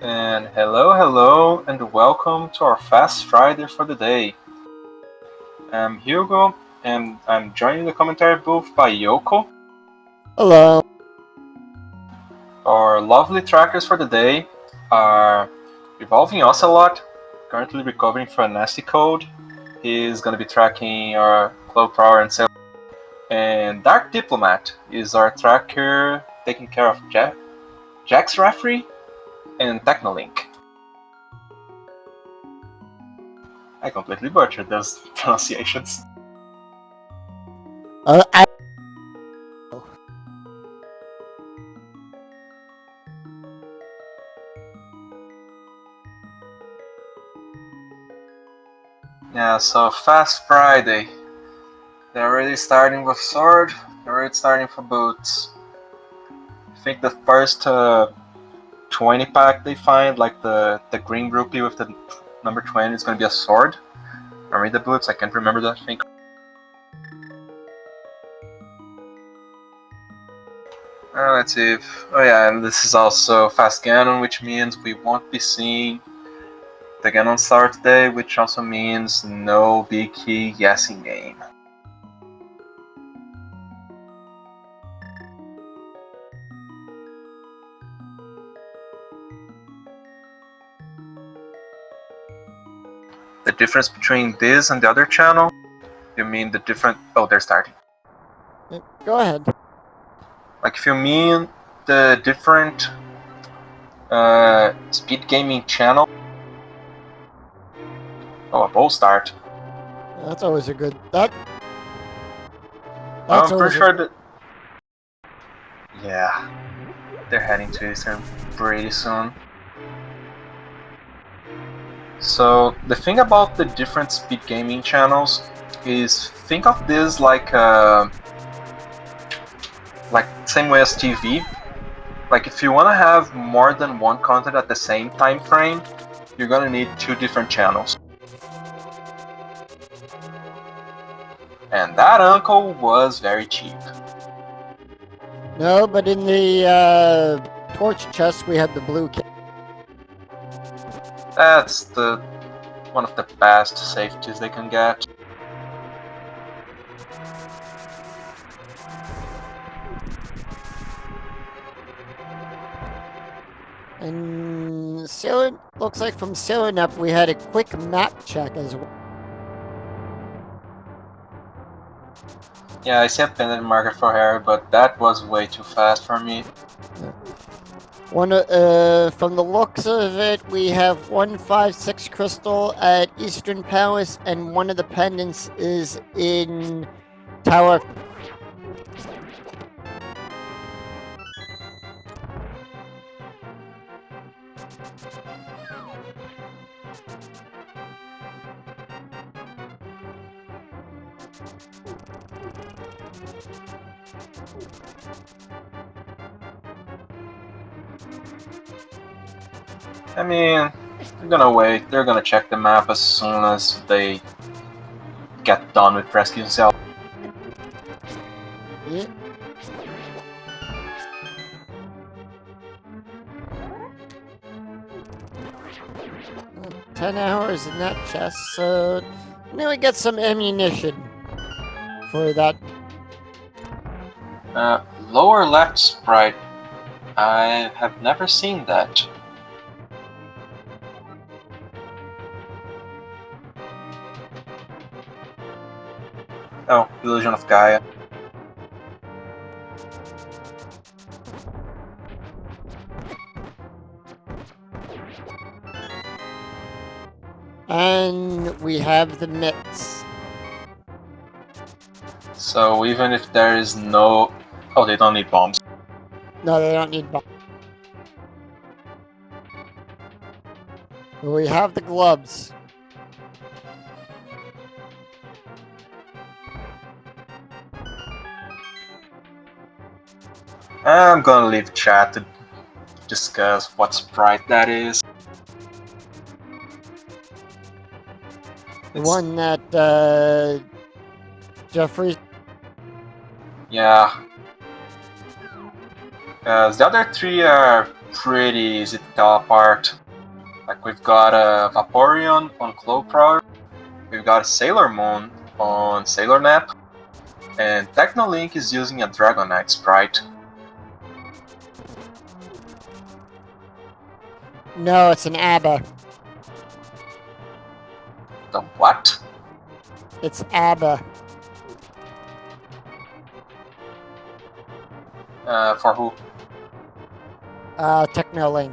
And hello, and welcome to our Fast Friday for the day. I'm Hugo, and I'm joining the commentary booth by Yoko. Hello. Our lovely trackers for the day are Revolving Ocelot, currently recovering from a nasty cold. He's going to be tracking our Cloak Power and Sail. And Dark Diplomat is our tracker taking care of Jack's Referee and Technolink. I completely butchered those pronunciations. I Yeah, so Fast Friday. They're already starting with sword, they're already starting for boots. I think the first 20 pack they find, like the green rupee with the number 20, is going to be a sword. Or maybe the boots, I can't remember that thing. Let's see. Oh yeah, and this is also Fast Ganon, which means we won't be seeing the Ganon Star today, which also means no big key guessing game. The difference between this and the other channel? You mean the different... Oh, they're starting. Go ahead. Like if you mean the different speed gaming channel... Oh, a bowl start. That's always a good... That's I'm always pretty sure that... Yeah. They're heading to Eastern pretty soon. So, the thing about the different speed gaming channels is think of this like same way as TV. Like if you want to have more than one content at the same time frame, you're gonna need two different channels. And that uncle was very cheap. No, but in the torch chest we had the blue kit. That's one of the best safeties they can get. And looks like from sailing up we had a quick map check as well. Yeah, I see a pendant marker for Harry, but that was way too fast for me. From the looks of it, we have 156 crystal at Eastern Palace, and one of the pendants is in Tower. I mean, they're gonna wait. They're gonna check the map as soon as they get done with rescue cell. Yeah. Uh, 10 hours in that chest, so now we get some ammunition for that. Lower left sprite. I have never seen that. Oh, Illusion of Gaia. And we have the mitts. So even if there is no... Oh, they don't need bombs. No, they don't need bombs. We have the gloves. I'm gonna leave chat to discuss what sprite that is. The one that Jeffrey. Yeah. The other three are pretty easy to tell apart. Like we've got a Vaporeon on Cloakrower, we've got a Sailor Moon on Sailor Nap, and Technolink is using a Dragonite sprite. No, it's an ABBA. The what? It's ABBA. For who? Technolink.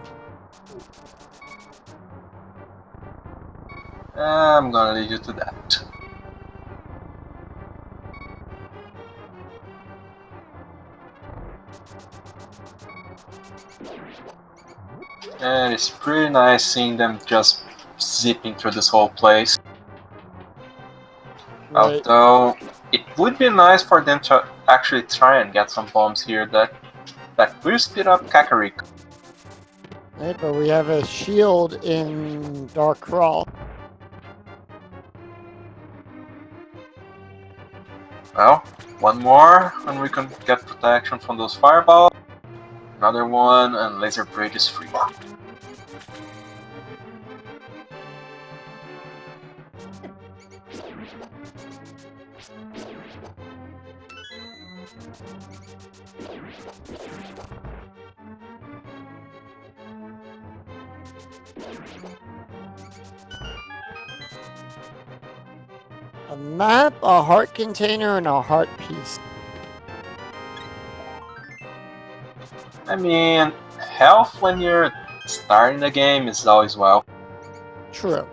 I'm gonna leave you to that. And it's pretty nice seeing them just zipping through this whole place. Right. Although, it would be nice for them to actually try and get some bombs here that will speed up Kakariko. Right, but we have a shield in Dark Crawl. Well, one more, and we can get protection from those fireballs. Another one, and Laser Bridge is free. A map, a heart container, and a heart piece. I mean, health when you're starting the game is always well. True.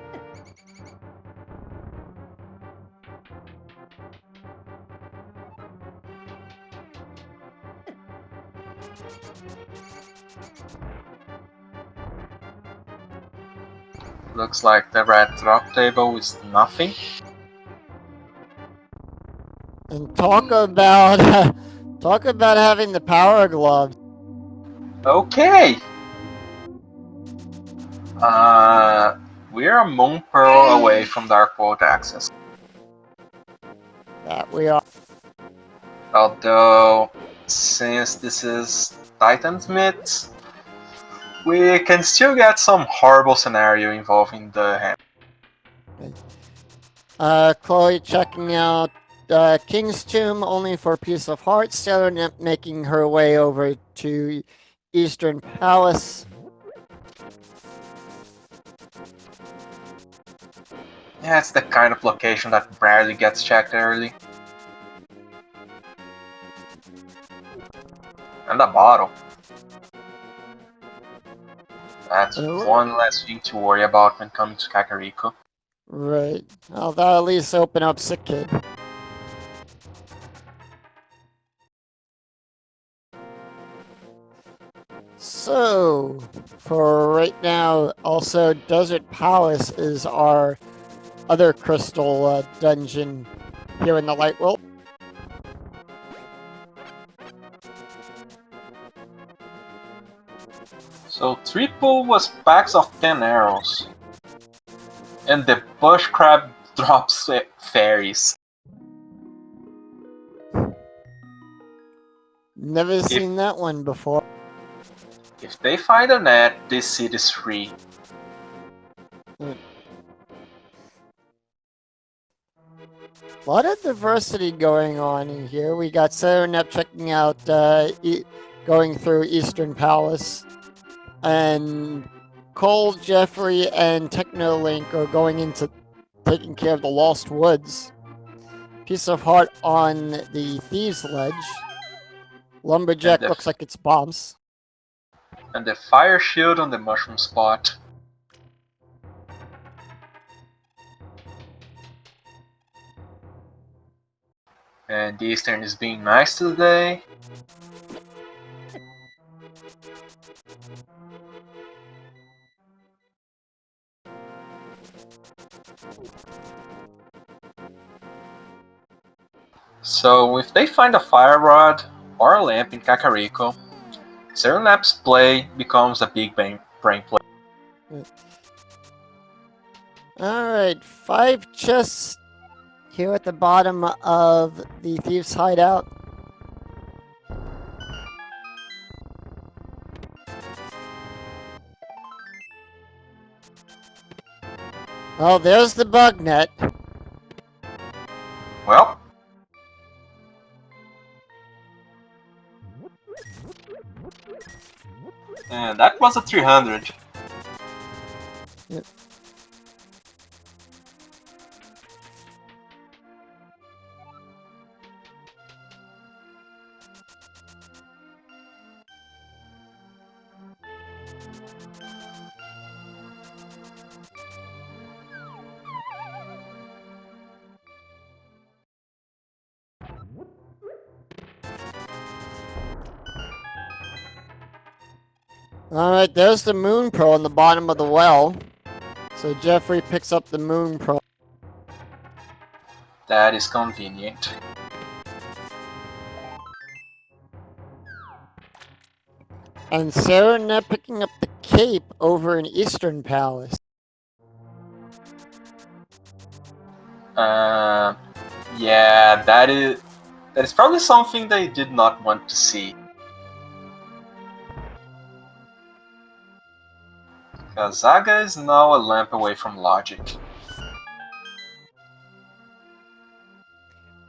Looks like the red drop table is nothing. And talk about talk about having the power gloves. Okay! We're a Moon Pearl away from Dark World access. That we are. Although, since this is Titan's Myths, we can still get some horrible scenario involving the hand. Chloe checking out King's Tomb only for Piece of Heart. Sailor Nymph making her way over to Eastern Palace. Yeah, it's the kind of location that barely gets checked early. And a bottle. That's one less thing to worry about when coming to Kakariko. Right. Well, that'll at least open up Sick Kid. So, for right now, also Desert Palace is our other crystal dungeon here in the Light World. So triple was packs of 10 arrows. And the bush crab drops fairies. Never seen that one before. If they find a net, this city's free. A lot of diversity going on in here. We got Serenep checking out, going through Eastern Palace. And Cole, Jeffrey, and Technolink are going into taking care of the Lost Woods. Piece of Heart on the Thieves' Ledge. Lumberjack looks like it's bombs. And the fire shield on the mushroom spot. And the Eastern is being nice today. So if they find a fire rod or a lamp in Kakariko, Serenap's play becomes a big brain play. Alright, 5 chests here at the bottom of the Thieves' Hideout. Oh, there's the bug net. Well, and that was a 300. Yep. Alright, there's the moon pearl in the bottom of the well. So Jeffrey picks up the moon pearl. That is convenient. And Sarah now picking up the cape over in Eastern Palace. Yeah, that is probably something they did not want to see. Kazaga is now a lamp away from logic.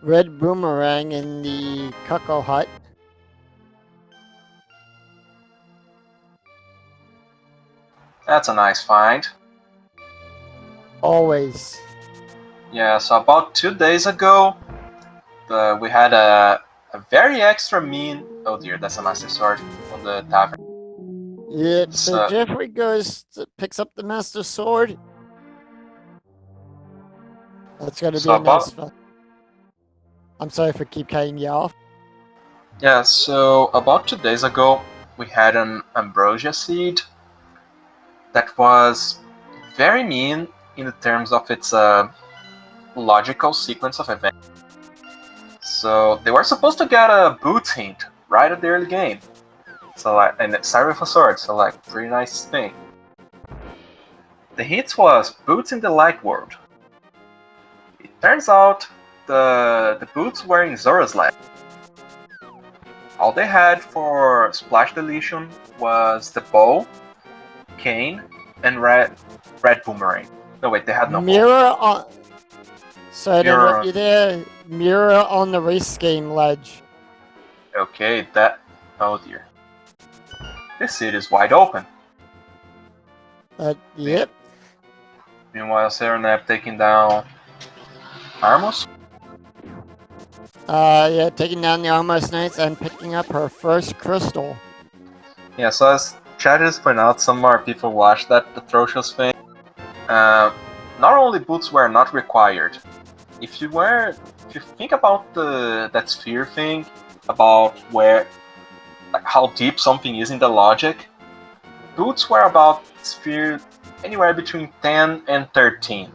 Red boomerang in the Cuckoo Hut. That's a nice find. Always. Yeah, so about 2 days ago, we had a very extra mean. Oh dear, that's a master sword on the tavern. Yep, so So- Jeffrey picks up the Master Sword. That's gonna be So a nice about- fun. I'm sorry for keep cutting you off. Yeah, so about 2 days ago, we had an ambrosia seed that was very mean in the terms of its logical sequence of events. So they were supposed to get a boots hint right at the early game. So and it started with a sword, so pretty nice thing. The hint was boots in the light world. It turns out the boots were in Zora's lab. All they had for splash deletion was the bow, cane, and red boomerang. No wait, they had no bow. Mirror on. Sorry to interrupt Mirror. you there. Mirror on the race game ledge. Okay, that. Oh dear. This seat is wide open. Yep. Meanwhile, Serenap taking down Armos. Yeah, taking down the Almost Knights and picking up her first crystal. Yeah, so as Chad has pointed out, some more people watched that atrocious thing. Not only boots were not required. If you think about that sphere thing, about how deep something is in the logic, boots were about sphere anywhere between 10 and 13.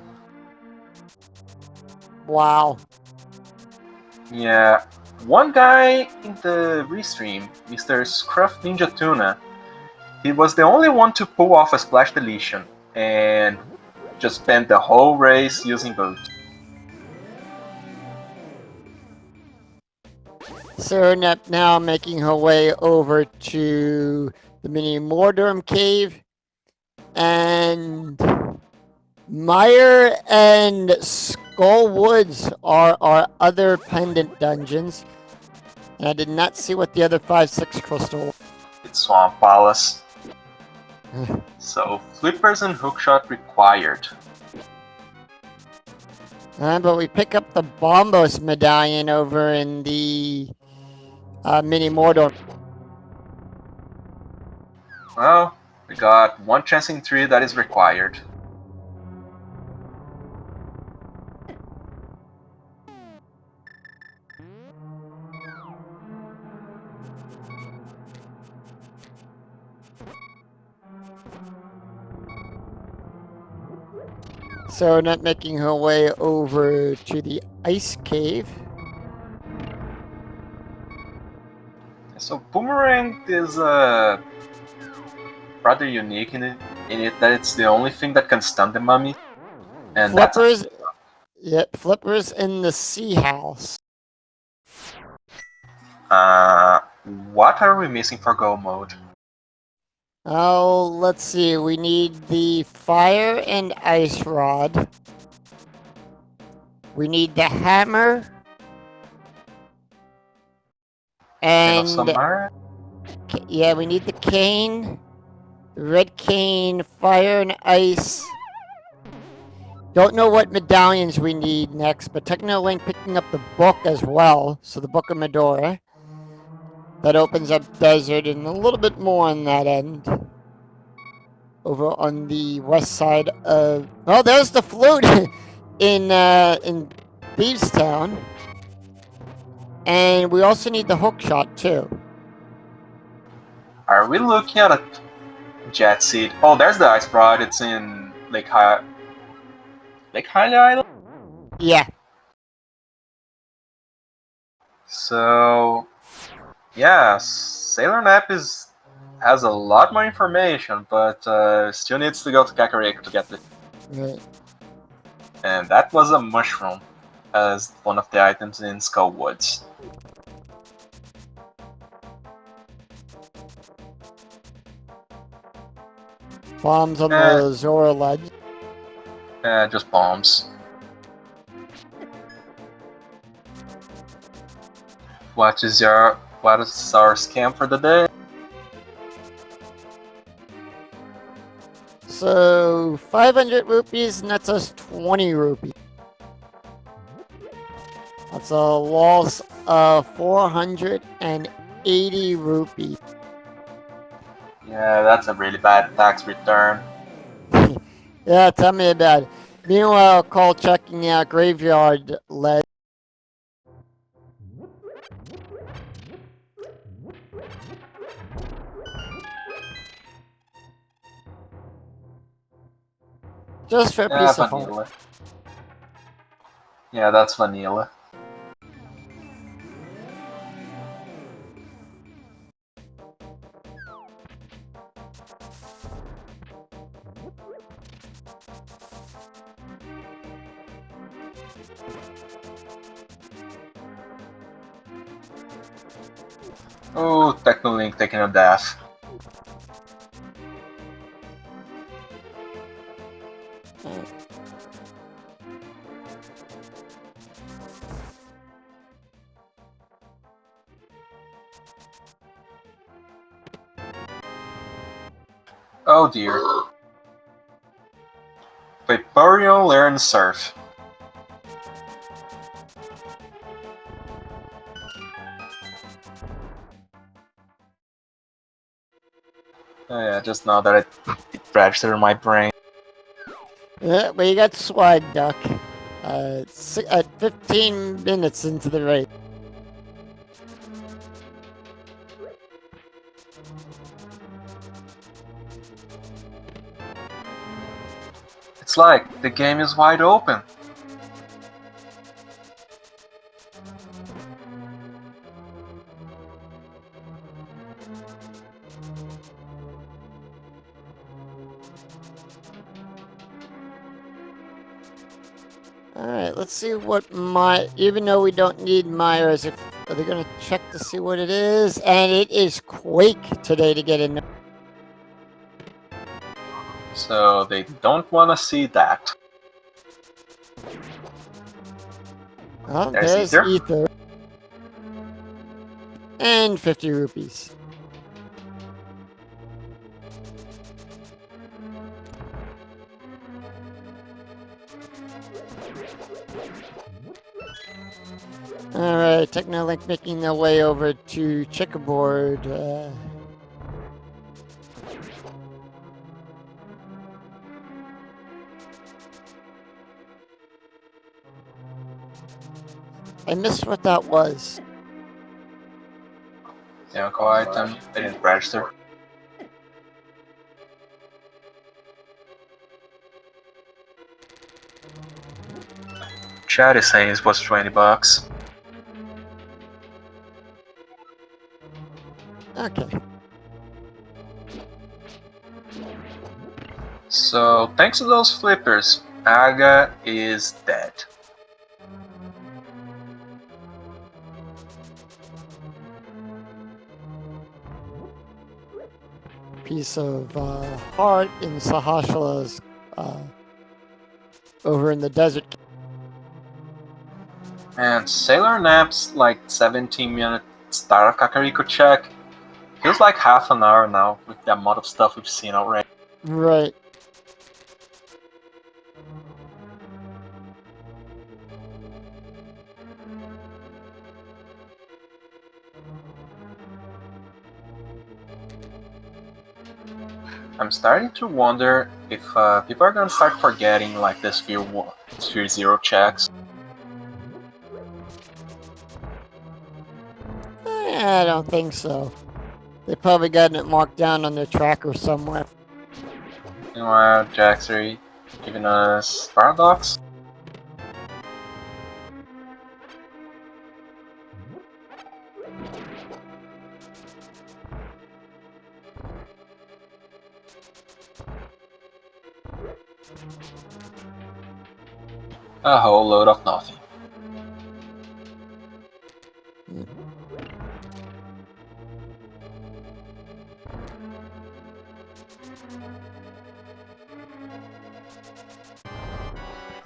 Wow. Yeah, one guy in the restream, Mr. Scruff Ninja Tuna, he was the only one to pull off a splash deletion and just spent the whole race using boots. Serenep now making her way over to the mini Mordorm cave, and Meyer and Skull Woods are our other pendant dungeons. And I did not see what the other 5-6 crystal. It's Swamp Palace. So flippers and hookshot required. But we pick up the Bombos medallion over in the mini Mordor. Well, we got one chance in 3 that is required. So not making her way over to the ice cave. So Boomerang is rather unique in it that it's the only thing that can stun the mummy. And Flippers, yep, Flippers in the sea house. what are we missing for go mode? Oh, let's see. We need the fire and ice rod. We need the hammer. Chain of And Summer. yeah, we need the cane. The red cane, fire and ice. Don't know what medallions we need next, but Technolink picking up the book as well. So the Book of Medora. That opens up desert and a little bit more on that end. Over on the west side of... Oh, there's the flute in Thieves Town. And we also need the hook shot too. Are we looking at a jet seat? Oh, there's the ice rod. It's in Lake Hylia Island. Yeah. So yeah, Sailor Nap has a lot more information, but still needs to go to Kakariko to get it. Right. And that was a mushroom as one of the items in Skull Woods. Bombs on the Zora ledge. Just bombs. What is our scam for the day? So 500 rupees, and that's us 20 rupees. That's a loss of 480 rupees. Yeah, that's a really bad tax return. Yeah, tell me about it. Meanwhile, call checking out graveyard ledge. Just for a piece of Vanilla. heart. Yeah, that's vanilla. Oh, Technolink taking a death. Oh dear. Vaporeon learns surf. Oh yeah, just now that it registered in my brain. Yeah, but you got Swag Duck. At 15 minutes into the race. It's like the game is wide open. Alright, let's see what even though we don't need Myers, are they gonna check to see what it is? And it is Quake today to get in. So they don't want to see that. Oh, There's there's Ether. And 50 rupees. Alright, Technolink making their way over to checkerboard. I missed what that was. Technical item, they didn't register. Chat is saying it was 20 bucks. Okay. So thanks to those flippers, Aga is dead. piece of heart in Sahashla's over in the desert. And Sailor Nap's like 17-minute start of Kakariko check feels like half an hour now with the amount of stuff we've seen already. Right. I'm starting to wonder if people are gonna start forgetting like the Sphere Zero checks. I don't think so. They probably got it marked down on their tracker somewhere. Meanwhile, Jaxery giving us Paradox. A whole load of nothing.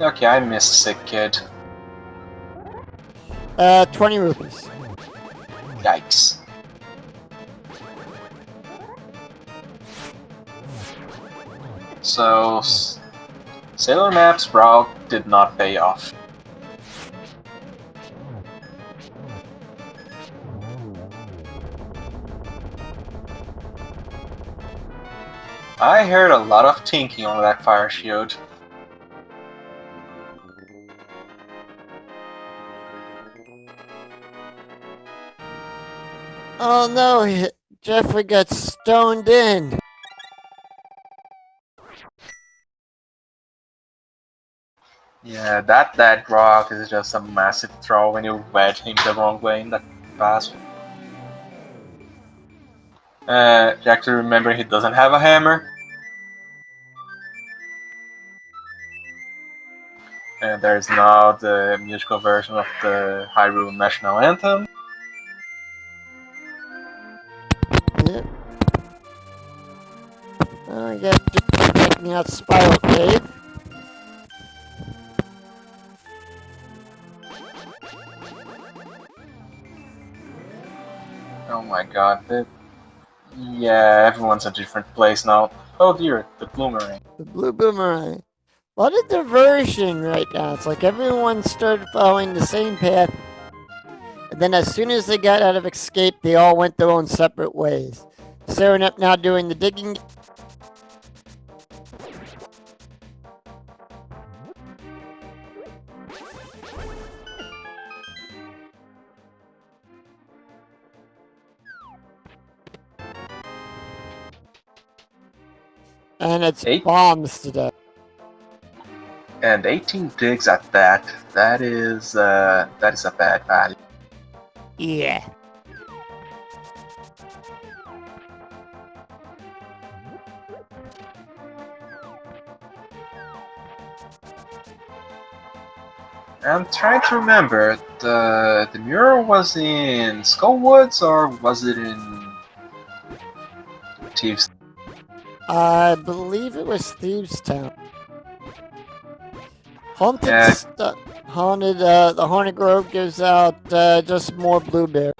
Okay, I missed Sick Kid. 20 rupees. Yikes. So, Sailor Nap's route did not pay off. I heard a lot of tinking on that fire shield. Oh no, Jeffrey got stoned in. Yeah, that rock is just a massive throw when you wedge him the wrong way in that pass. You have to remember he doesn't have a hammer. And there's now the musical version of the Hyrule National Anthem. Yep. I guess just checking out Spiral Cave. Oh my god, yeah, everyone's a different place now. Oh dear, the Bloomerang. The Blue Boomerang. A lot of diversion right now. It's like everyone started following the same path. And then as soon as they got out of Escape, they all went their own separate ways. Serenep now doing the digging. And it's bombs today. And 18 digs at that. That is a bad value. Yeah. I'm trying to remember. The mural was in Skullwoods or was it in Thieves? I believe it was Thieves Town. Haunted Yeah. Haunted, the Haunted Grove gives out just more blueberry.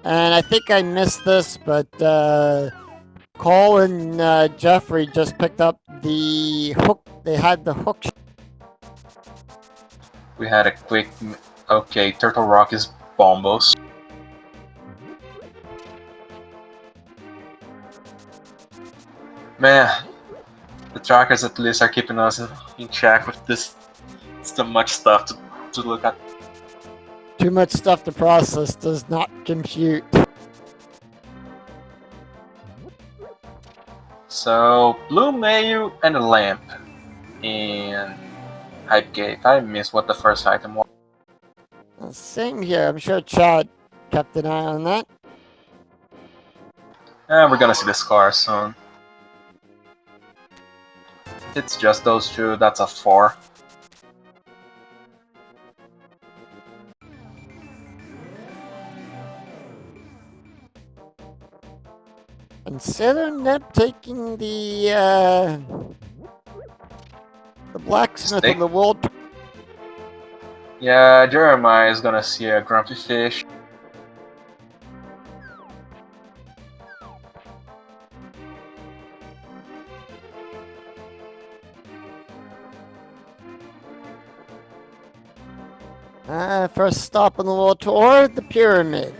And I think I missed this, but Cole and Jeffrey just picked up the hook. They had the hook. We had a quick. Okay, Turtle Rock is bombos. Man, the trackers at least are keeping us in check with this. It's too much stuff to look at. Too much stuff to process does not compute. So, Blue Mayu and a lamp in Hype Gate. I missed what the first item was. Same here. I'm sure Chad kept an eye on that. And we're gonna see the scar soon. It's just those two, that's a 4. And And Sailor Nep taking the blacksmith Steak? on the world. Yeah, Jeremiah is gonna see a grumpy fish. First stop on the world tour, the pyramid.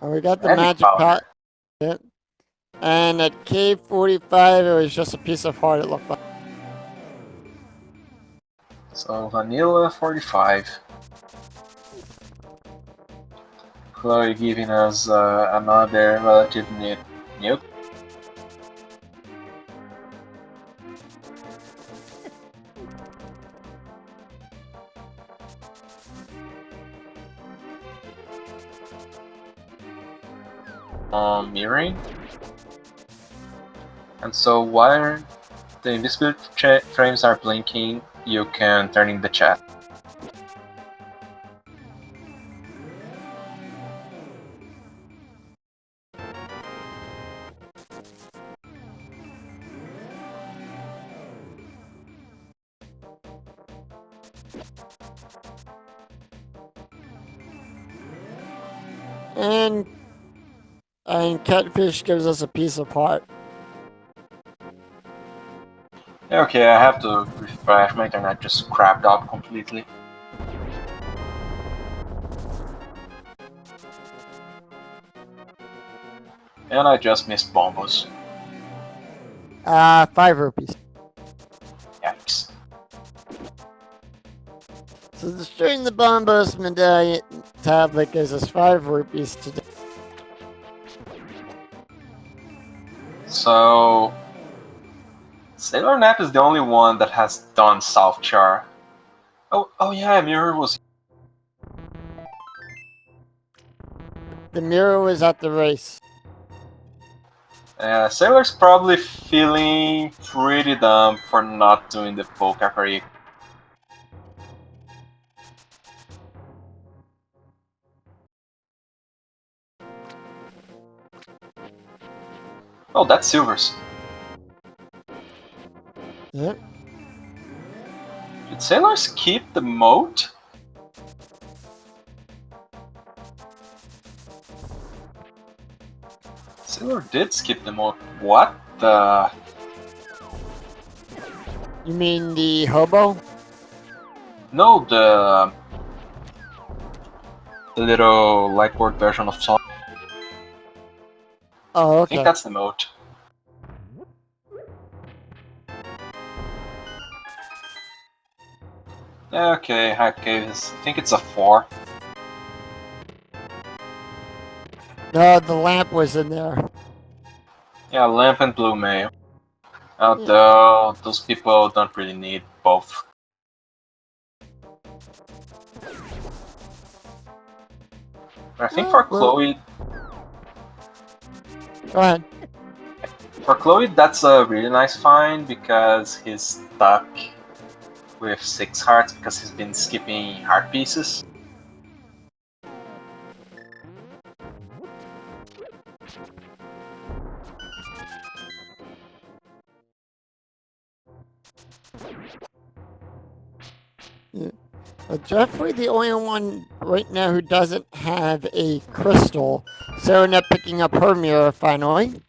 And we got the magic pot. Yep. And at cave 45, it was just a piece of heart, it looked like. So vanilla 45. Chloe giving us another relative nuke. Mirroring. And so while the invisibility frames are blinking, you can turn in the chat. And Catfish gives us a piece of heart. Okay, I have to refresh. My internet just crapped out completely. And I just missed Bombos. 5 rupees. Yikes. So destroying the Bombos medallion tablet gives us 5 rupees today. So Sailor Nap is the only one that has done South Char. Oh yeah, Mirror was. The mirror was at the race. Sailor's probably feeling pretty dumb for not doing the full Kakari. Oh, that's Silver's. Yep. Did Sailor skip the moat? Sailor did skip the moat. What the? You mean the hobo? No, the little lightboard version of Sonic. Oh, I okay. think that's the moat. Okay, I think it's a 4. No, the lamp was in there. Yeah, Lamp and Blue Mail. Although those people don't really need both. I think for Chloe. Go ahead. For Chloe, that's a really nice find because he's stuck with 6 hearts because he's been skipping heart pieces. Yeah. Jeffrey, the only one right now who doesn't have a crystal, so we're not picking up her mirror finally.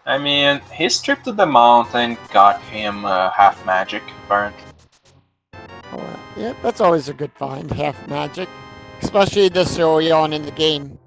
I mean, his trip to the mountain got him half magic, apparently. Oh, yeah, that's always a good find, half magic. Especially this early on in the game.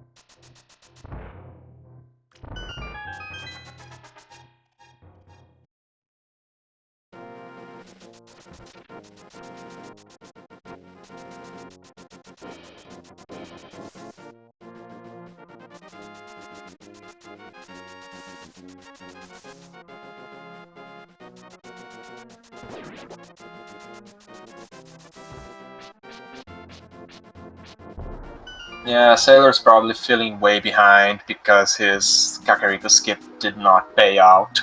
Yeah, Sailor's probably feeling way behind because his Kakariko skip did not pay out.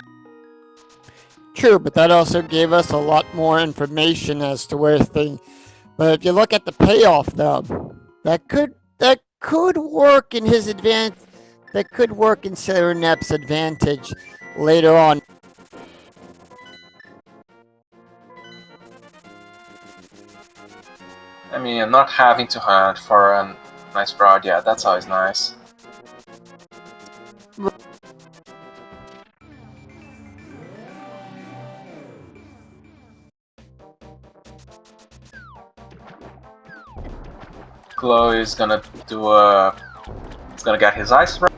True, but that also gave us a lot more information as to where But if you look at the payoff, though, that could work in his advantage. That could work in Serenap's advantage later on. I mean, not having to hunt for a nice broad, yeah, that's always nice. Chloe's gonna do a... He's gonna get his ice right.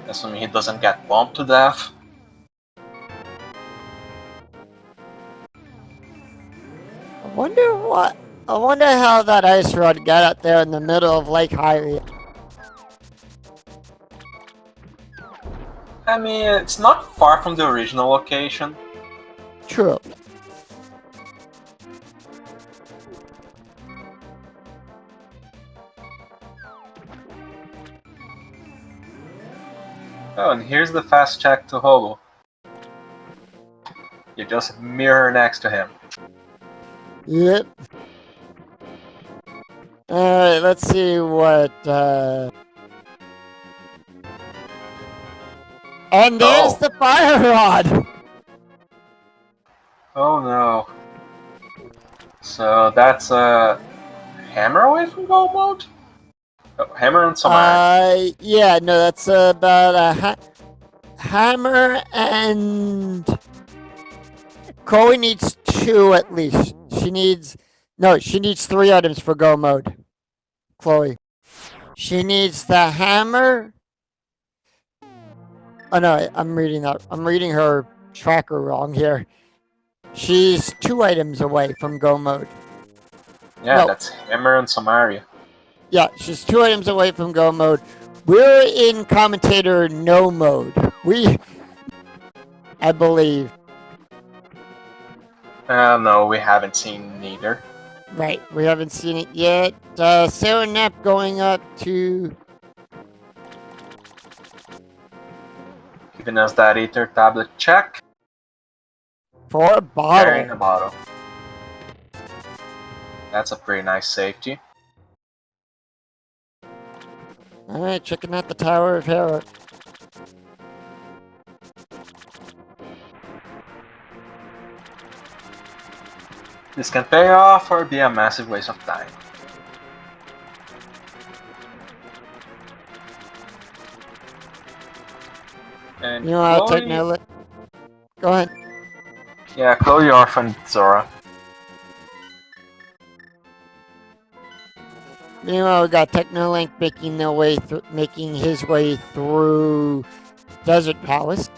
Assuming he doesn't get bumped to death. I wonder how that ice rod got out there in the middle of Lake Hylia. I mean, it's not far from the original location. True. Oh, and here's the fast check to Hobo. You just mirror next to him. Yep. Alright, let's see what, And there's the fire rod! Oh no. So that's a hammer away from go mode? Oh, hammer and some iron. Yeah, no, that's about a hammer and... Chloe needs 2 at least. She needs 3 items for go mode. Chloe. She needs the hammer. Oh no, I'm reading her tracker wrong here. She's 2 items away from go mode. Yeah, No. that's hammer and some iron. Yeah, she's 2 items away from go mode. We're in commentator no mode. I believe. No, we haven't seen neither. Right, we haven't seen it yet. Sarah Knapp going up to... Giving us that ether tablet check. For a bottle. Carrying a bottle. That's a pretty nice safety. Alright, checking out the Tower of Hera. This can pay off or be a massive waste of time. And You know how to Chloe... take no... Go ahead. Yeah, Chloe orphaned Zora. Meanwhile, we got Technolink making his way through Desert Palace.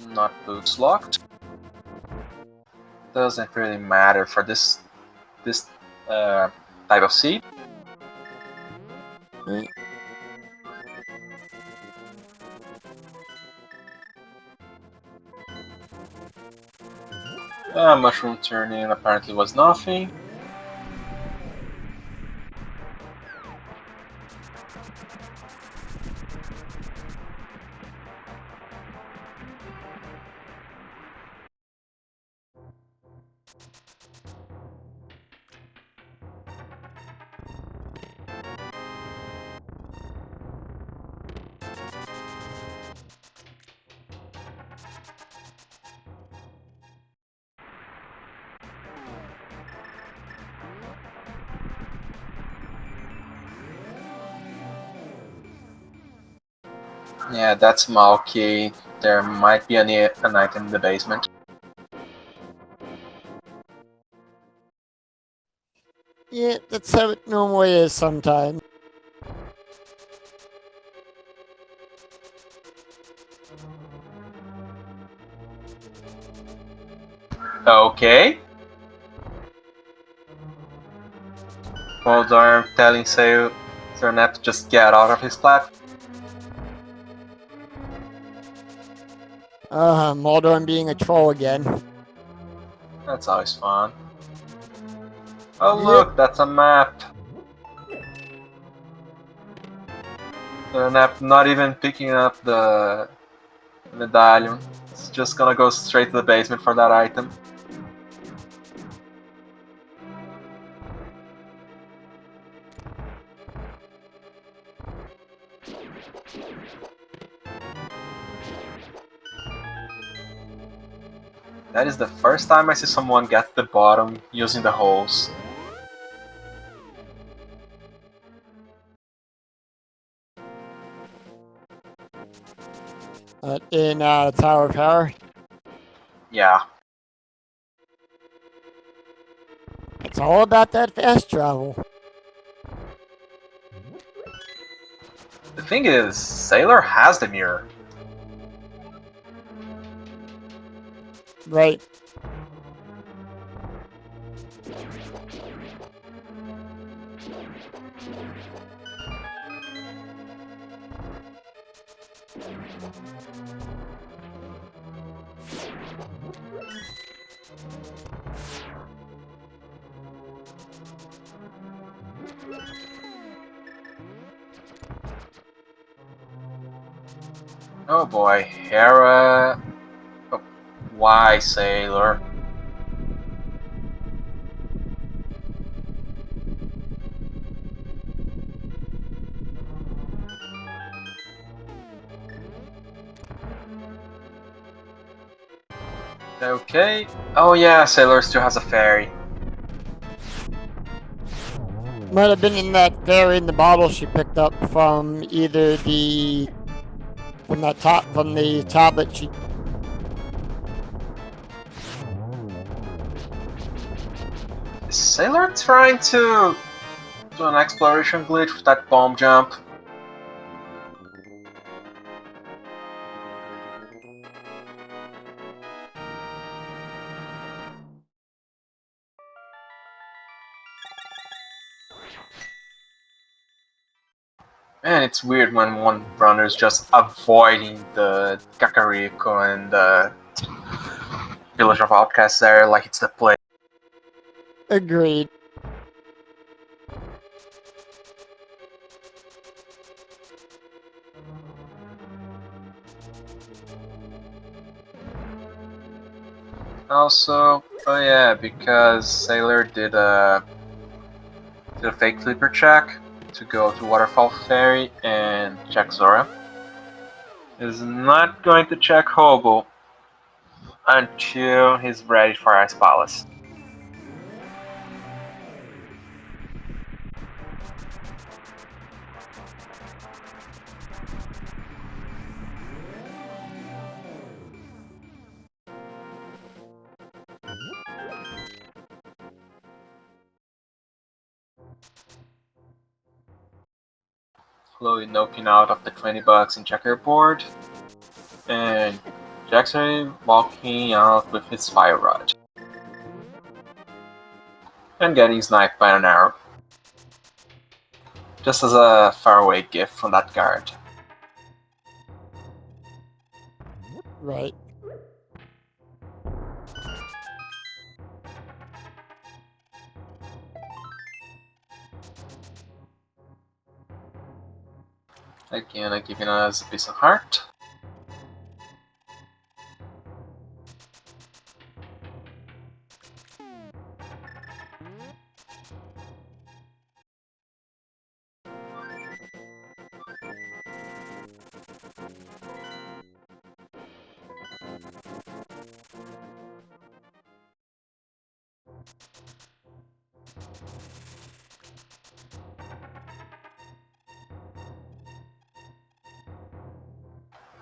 Not boots locked. Doesn't really matter for this type of seed. Right. Mushroom turning apparently was nothing. Yeah, that's Malky. There might be an item in the basement. Yeah, that's how it normally is sometimes. Okay. Moldorm telling Zernep to just get out of his platform. Moldorm being a troll again. That's always fun. Oh look, that's a map. Not even picking up the medallion. It's just gonna go straight to the basement for that item. That is the first time I see someone get the bottom using the holes. In Tower of Power. Yeah. It's all about that fast travel. The thing is, Sailor has the mirror. Right. Oh boy, Hera. Oh, why, Sailor? Okay. Oh yeah, Sailor still has a fairy. Might have been in that fairy in the bottle she picked up from either the from the tablet she. Is Sailor trying to do an exploration glitch with that bomb jump? Man, it's weird when one runner's just avoiding the Kakariko and the Village of Outcasts there like it's the play. Agreed. Also, oh yeah, because Sailor did a fake flipper check to go to Waterfall Ferry and check Zora. Is not going to check Hobo until he's ready for Ice Palace. Chloe noping out of the $20 in checkerboard, and Jackson walking out with his fire rod and getting sniped by an arrow. Just as a faraway gift from that guard. Right. Again, giving us a piece of heart.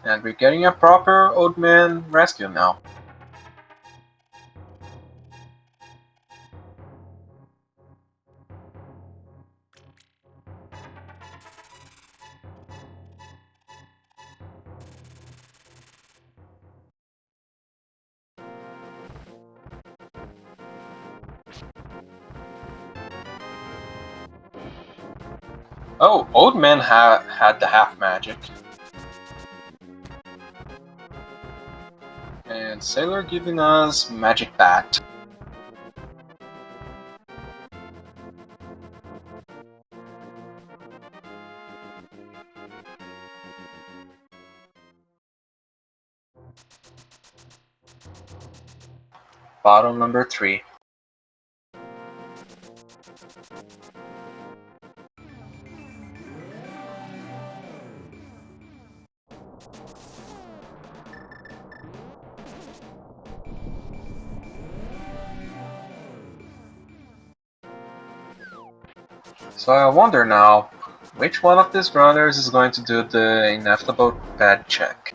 And we're getting a proper old man rescue now. Oh, old man had the half magic. And Sailor giving us magic bat. Bottle number 3. So I wonder now, which one of these runners is going to do the inevitable pad check?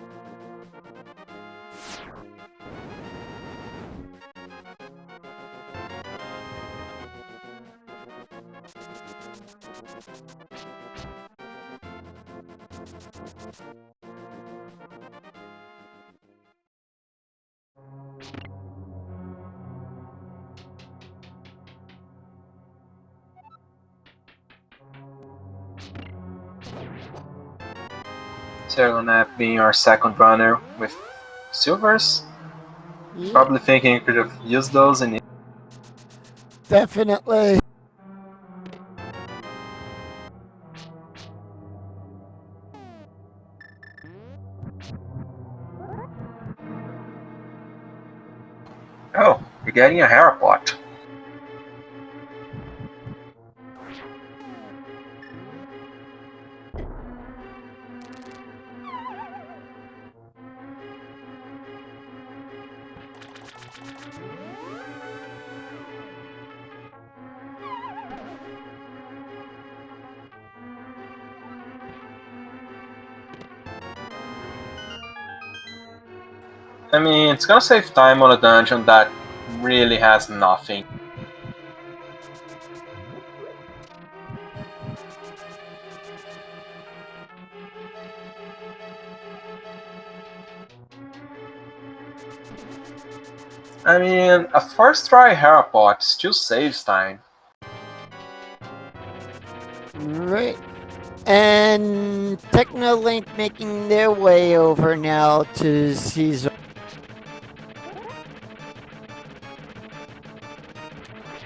Serlenap being our second runner with silvers. Yeah, Probably thinking you could have used those in. definitely. Oh, you're getting a Harapot. I mean, it's gonna save time on a dungeon that really has nothing. I mean, a first try Harapot still saves time. Right. And Technolink making their way over now to Caesar.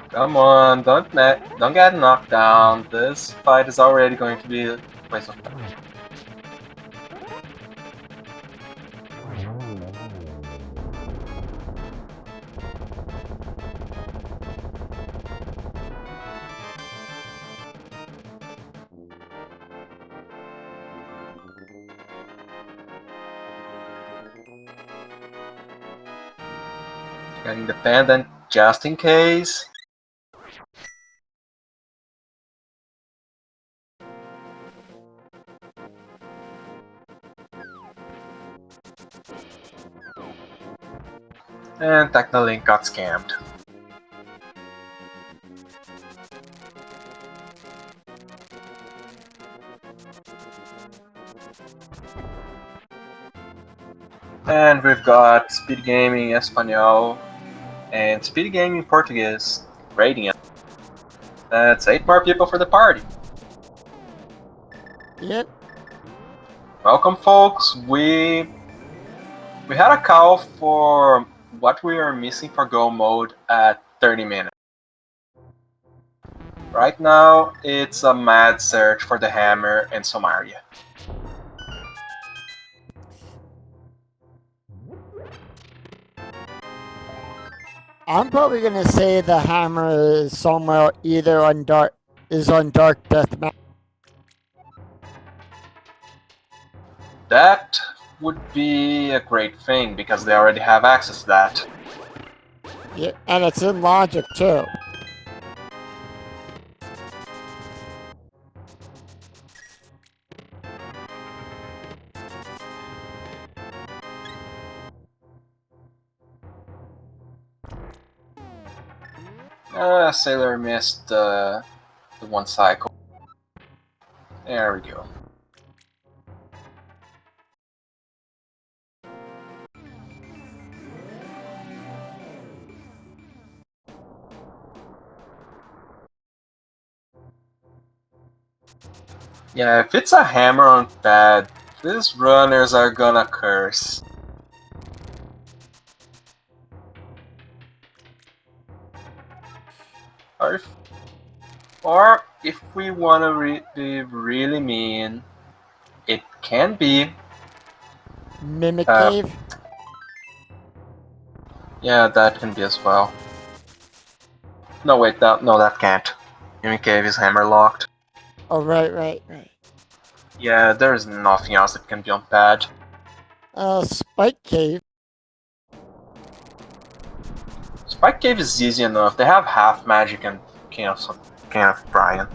Come on, don't get knocked down. This fight is already going to be a waste of time. Getting the pendant just in case. And Technolink got scammed. And we've got Speed Gaming Espanol and Speed Gaming Portuguese rating it. That's 8 more people for the party. Yep. Welcome, folks. We had a call for what we are missing for Go mode at 30 minutes. Right now, it's a mad search for the hammer and Somaria. I'm probably gonna say the hammer is somewhere either on dark Death Mountain. That would be a great thing because they already have access to that. Yeah, and it's in logic too. Sailor missed the one cycle. There we go. Yeah, if it's a hammer on pad, these runners are gonna curse. Or if we wanna be really mean, it can be Mimic Cave. Yeah, that can be as well. No, wait, no, that can't. Human Cave is hammer locked. Oh, right. Yeah, there's nothing else that can be on pad. Spike Cave. Spike Cave is easy enough. They have half magic and King of Brian.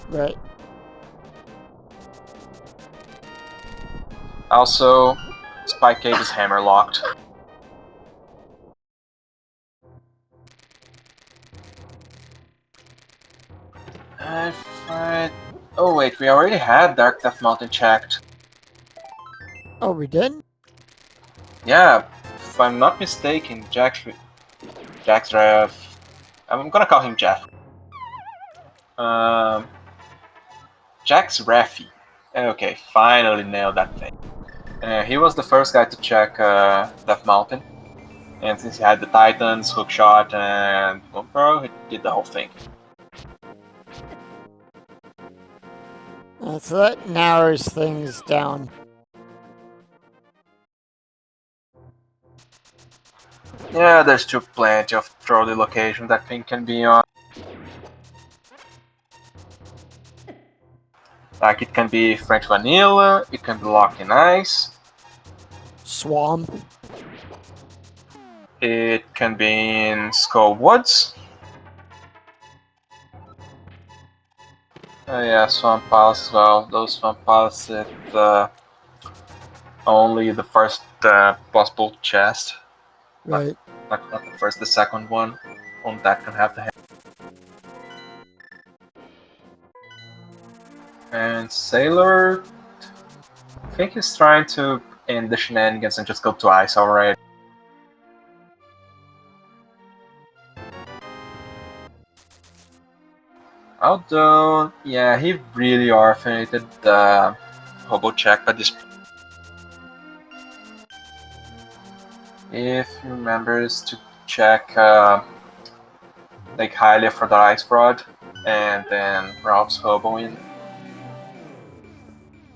Right. Also, Spike Cave is hammer locked. Oh wait, we already had Dark Death Mountain checked. Oh, we did? Yeah, if I'm not mistaken, Jack's Rev. I'm gonna call him Jeff. Um, Jack's Reffy. Okay, finally nailed that thing. He was the first guy to check Death Mountain. And since he had the Titans, Hookshot, and GoPro, he did the whole thing. So that narrows things down. Yeah, there's still plenty of trolley locations that thing can be on. Like it can be French Vanilla, it can be Locked in Ice, Swamp. it can be in Skull Woods. Yeah, Swamp Palace as well. Those Swamp Palace, only the first possible chest. Right. Not the first, the second one. Only that can have the head. And Sailor, I think he's trying to end the shenanigans and just go to ice already. Although, yeah, he really orphanated the Hobo check by this. If he remembers to check like Hylia for the ice fraud, and then Ralph's Hobo in.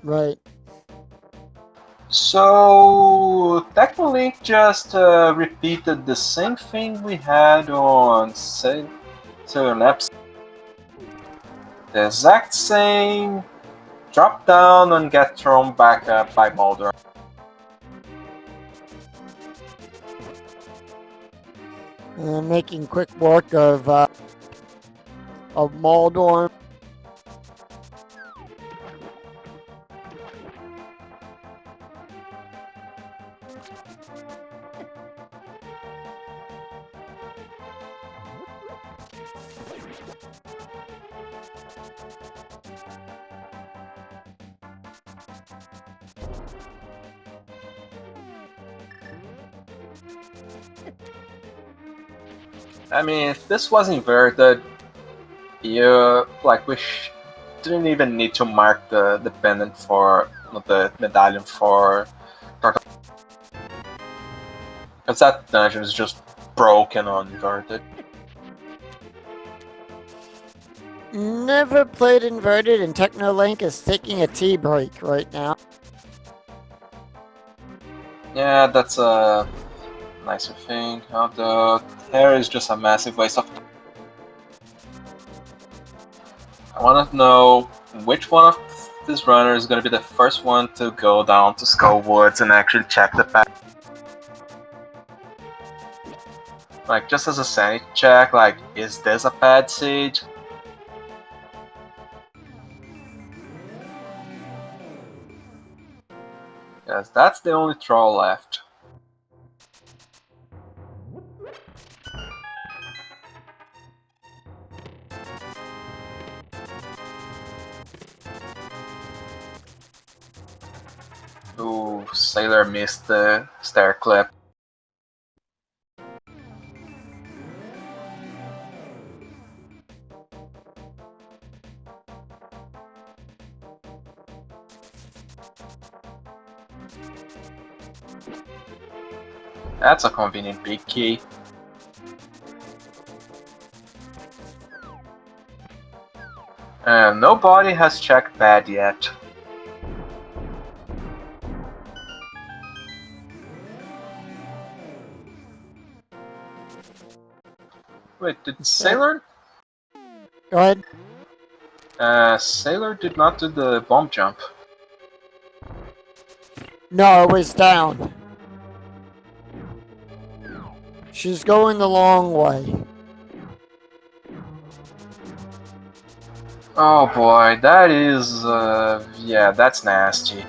Right. So technically, just repeated the same thing we had on Sailor Naps. The exact same. Drop down and get thrown back up by Mulder. Making quick work of Maldorn. I mean, if this was inverted, you didn't even need to mark the pendant for the medallion for Turtle, because that dungeon is just broken on inverted. Never played inverted, and Technolink is taking a tea break right now. Yeah, that's a nicer thing. The hair is just a massive waste of time. I want to know which one of these runners is going to be the first one to go down to Skull Woods and actually check the pack. Like, just as a sanity check, like, is this a pad siege? Yes, that's the only troll left. Ooh, Sailor missed the stair clip. That's a convenient big key. And nobody has checked bad yet. Wait, did Sailor? Go ahead. Sailor did not do the bomb jump. No, it was down. She's going the long way. Oh boy, that is, yeah, that's nasty.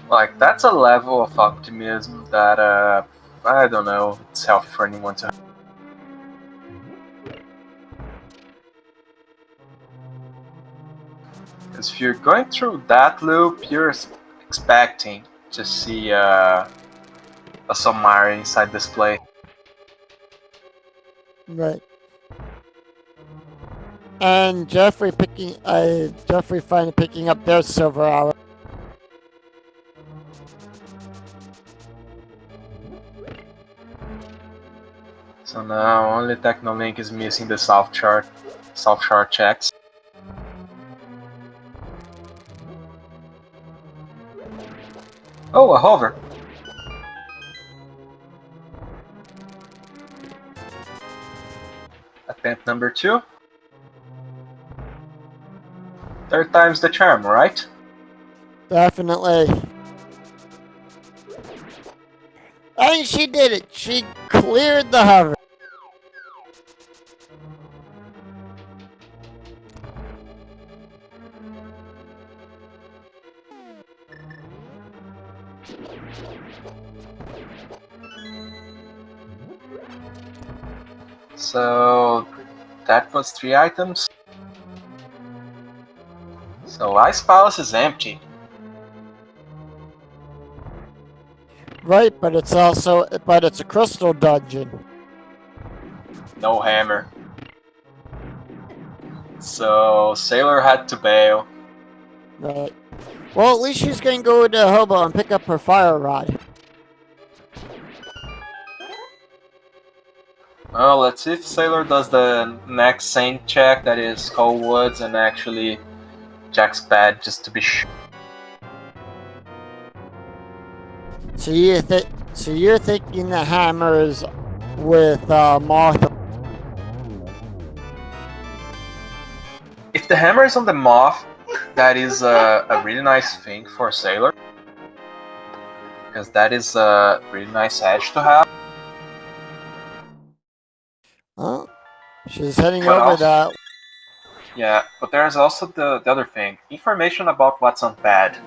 Like, that's a level of optimism that, I don't know, it's healthy for anyone to have. Because if you're going through that loop, you're expecting to see, a submarine inside this place. Right. And Jeffrey finally picking up their silver hour. So now only Technolink is missing the South Chart checks. Oh, a hover! Attempt number 2. Third time's the charm, right? Definitely. And she did it. She cleared the hover. So that was 3 items. So Ice Palace is empty. Right, but it's a crystal dungeon. No hammer. So Sailor had to bail. Right. Well, at least she's going to go to Hobo and pick up her fire rod. Well, let's see if Sailor does the next Saint check, that is Skull Woods, and actually Jack's bad just to be sure. So you're thinking the hammers with Martha. If the hammer is on the moth, that is a really nice thing for Sailor. Because that is a really nice edge to have. Oh, she's heading But over also, that. yeah, but there's also the other thing. Information about what's on pad.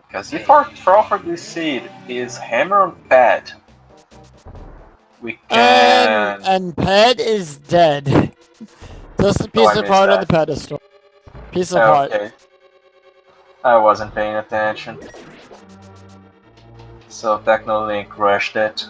Because if our Throford seed is hammer on pad, we can... And Ped is dead. Just a piece of heart on the pedestal. Piece of heart. Okay. I wasn't paying attention. So Technolink rushed it.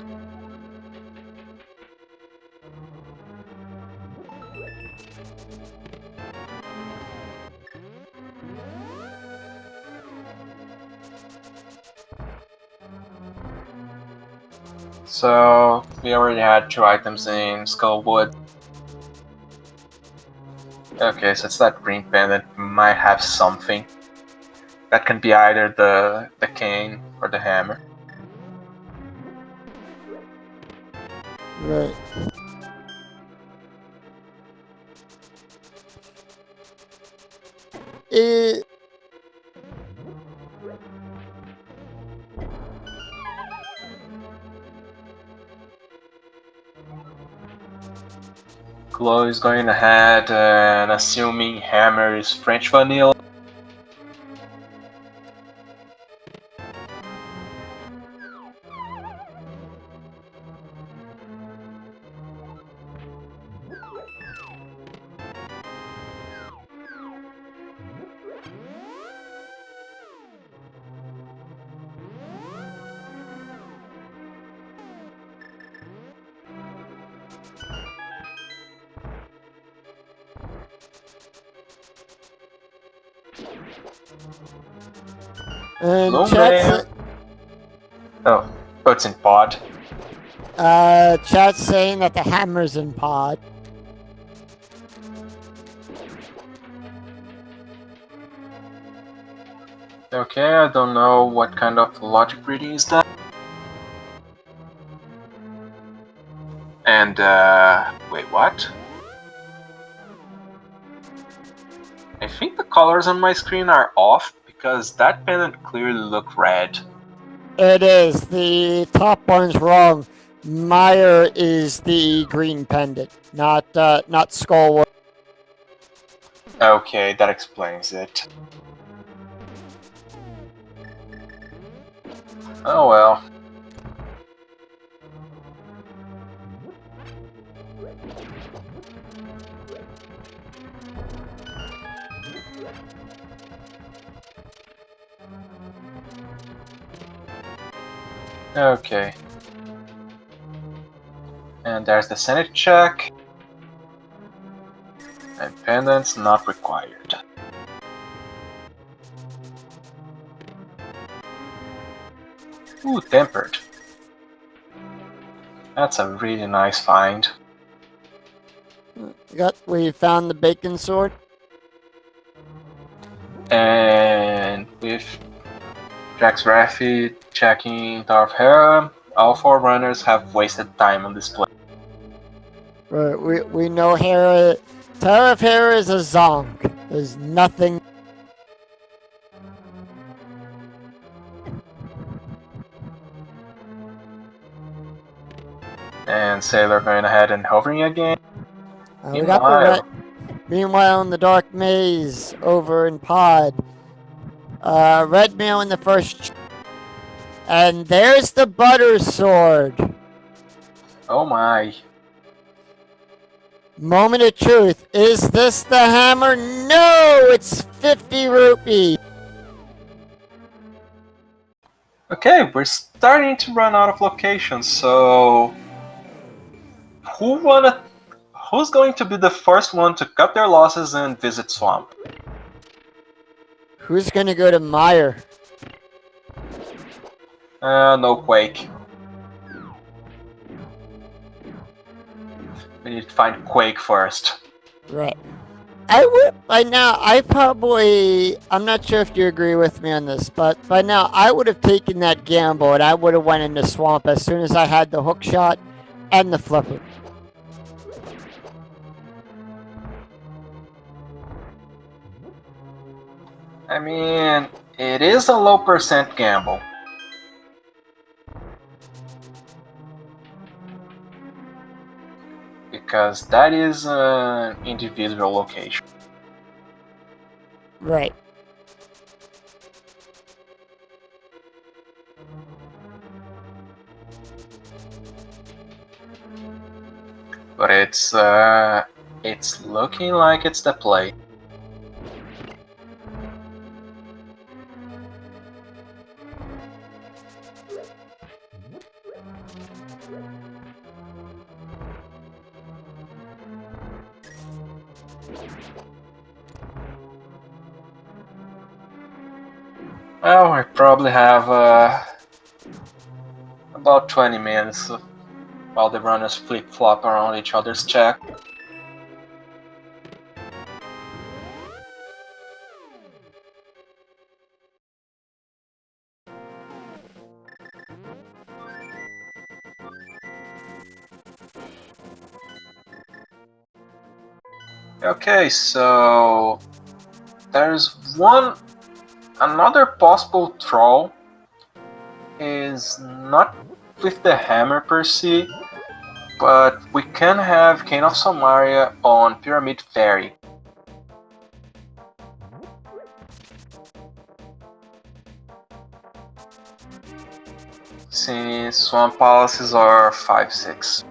So we already had 2 items in Skullwood. Okay, so it's that green pendant. Might have something. That can be either the cane or the hammer. Right. Chloe is going ahead and assuming hammer is French vanilla. And chat's, oh, it's in pod. Chat's saying that the hammer's in pod. Okay, I don't know what kind of logic reading is that. And, wait, what? I think the colors on my screen are off because that pendant clearly looked red. It is. The top one's wrong. Meyer is the green pendant, not Skullwood. Okay, that explains it. Oh well. Okay. And there's the sanity check. And pendants not required. Ooh, tempered. That's a really nice find. We found the bacon sword. And with Jax Raffi checking Tower of Hera, all 4 runners have wasted time on this play. Right, we know Hera. Tower of Hera is a zonk. There's nothing. And Sailor going ahead and hovering again. We got the Meanwhile, Meanwhile, in the Dark Maze over in Pod, Red Mail in the first. And there's the Butter Sword. oh my. Moment of truth. Is this the hammer? No! It's 50 rupees. Okay, we're starting to run out of locations, so who's going to be the first one to cut their losses and visit Swamp? Who's gonna go to Meyer? No Quake. We need to find Quake first. Right. I would by now. I'm not sure if you agree with me on this, but by now I would have taken that gamble and I would have went into Swamp as soon as I had the hook shot and the flipper. I mean, it is a low percent gamble. Because that is an individual location. Right. But it's looking like it's the play. Well, we probably have about 20 minutes while the runners flip-flop around each other's check. Okay, so there's another possible troll is not with the hammer per se, but we can have Kane of Samaria on Pyramid Ferry. Since Swamp Palaces are 5-6.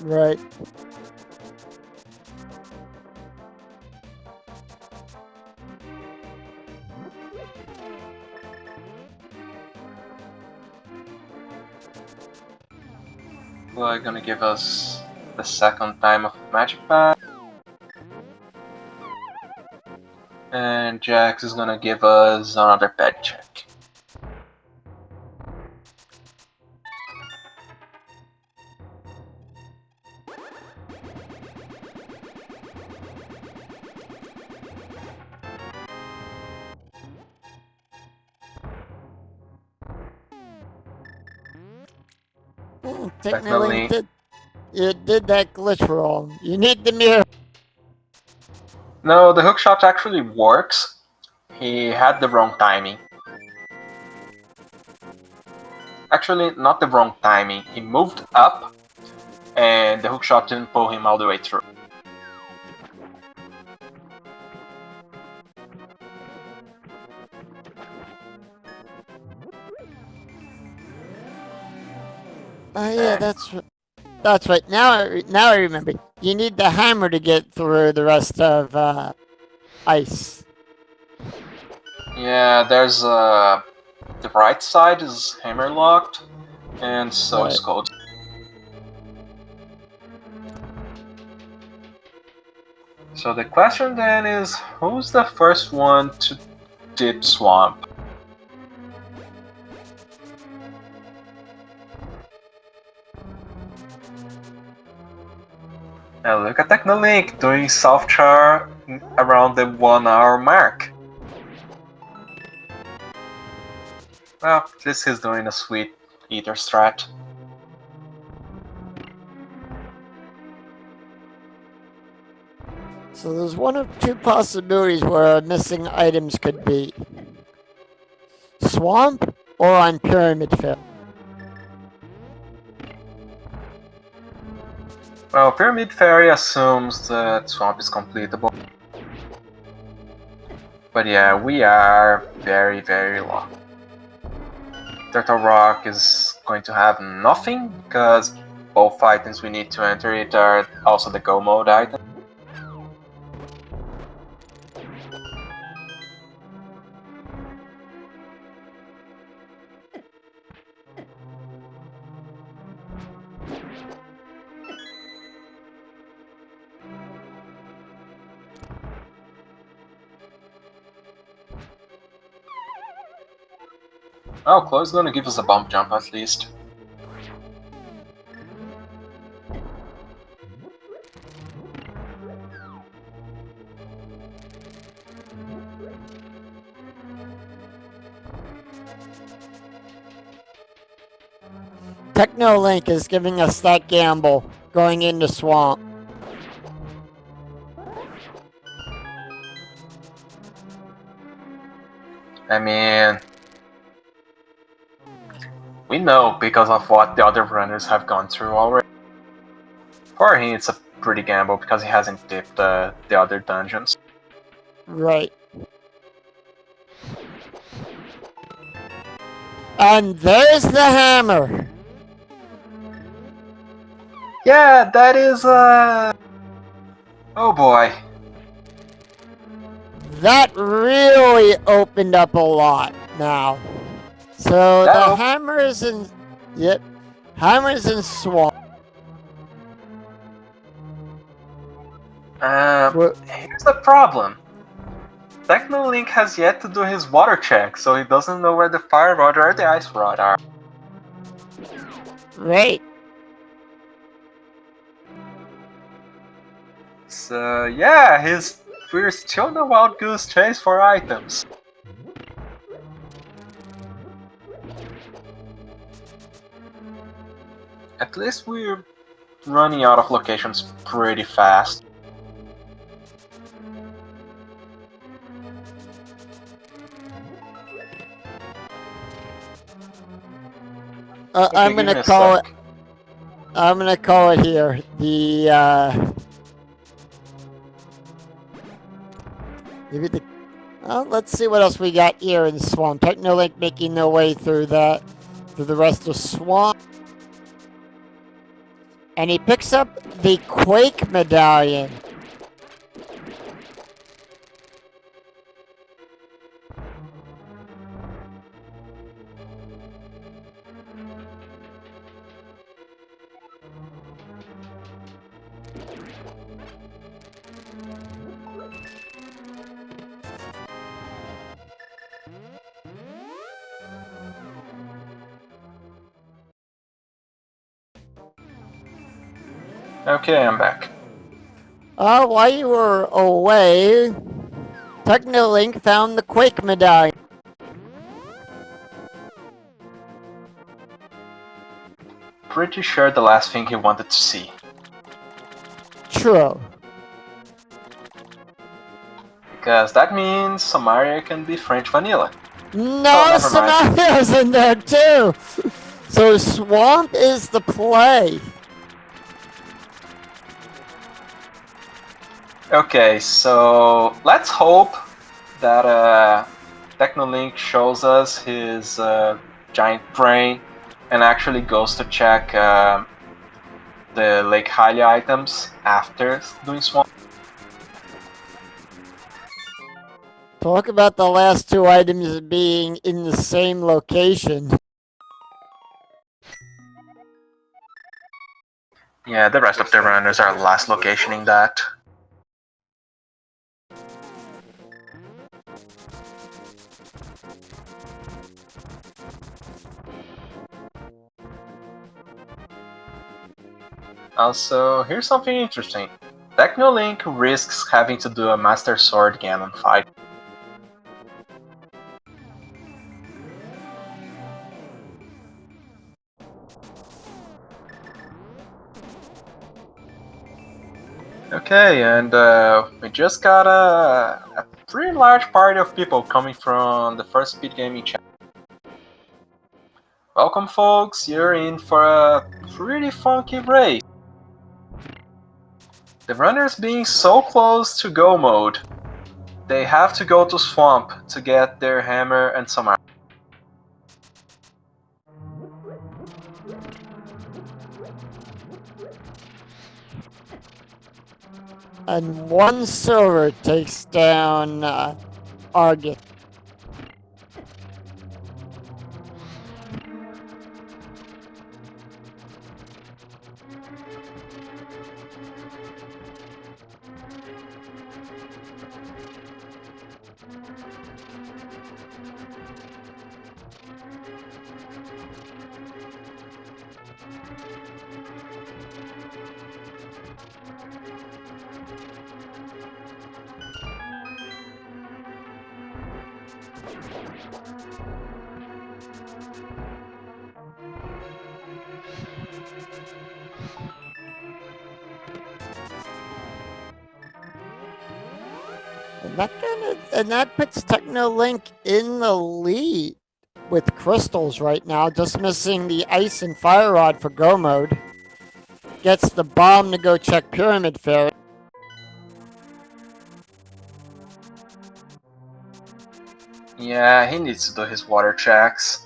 Right. We're gonna give us the second time of Magic Pack. And Jax is gonna give us another pet check. Technically, Technically, it did that glitch wrong. You need the mirror. no, the hookshot actually works. He had the wrong timing. Actually, not the wrong timing. He moved up, and the hookshot didn't pull him all the way through. Oh yeah, that's right. Now I remember. You need the hammer to get through the rest of ice. Yeah, there's the right side is hammer locked, and so Right. is cold. So the question then is, who's the first one to dip swamp? Now look at Technolink doing soft char around the 1 hour mark. Well, at least he's doing a sweet ether strat. So there's one of two possibilities where missing items could be: swamp or on pyramid fair. Well, Pyramid Fairy assumes that swamp is completable. But yeah, we are very, very low. Turtle Rock is going to have nothing because both items we need to enter it are also the Go mode item. Oh, Chloe's gonna give us a bump jump at least. Technolink is giving us that gamble going into swamp. I mean, we know because of what the other runners have gone through already. For him, it's a pretty gamble because he hasn't dipped the other dungeons. Right. And there's the hammer. Yeah, that is oh boy. That really opened up a lot now. So the hammer is in. Yep. Hammer's in swamp. Here's the problem. Technolink has yet to do his water check, so he doesn't know where the fire rod or the ice rod are. Right. So yeah, we're still in a wild goose chase for items. At least we're running out of locations pretty fast. I'm gonna call it. I'm gonna call it here. Maybe the. Let's see what else we got here in swamp. Technolink making their way through the rest of swamp, and he picks up the Quake medallion. Okay, I'm back. While you were away, Technolink found the Quake medallion. pretty sure the last thing he wanted to see. True. Because that means Samaria can be French vanilla. No, never mind. Samaria's in there too! So Swamp is the play. Okay, so let's hope that Technolink shows us his giant brain and actually goes to check the Lake Hylia items after doing Swamp. Talk about the last two items being in the same location. Yeah, the rest of the runners are last locationing that. Also, here's something interesting. Technolink risks having to do a Master Sword Ganon fight. Okay, and we just got a pretty large party of people coming from the first speed gaming channel. Welcome folks, you're in for a pretty funky race. The runners being so close to go mode, they have to go to Swamp to get their hammer and some armor. And one silver takes down Argus. And that puts Technolink in the lead with crystals right now, just missing the ice and fire rod for go mode. Gets the bomb to go check Pyramid Fairy. Yeah, he needs to do his water checks.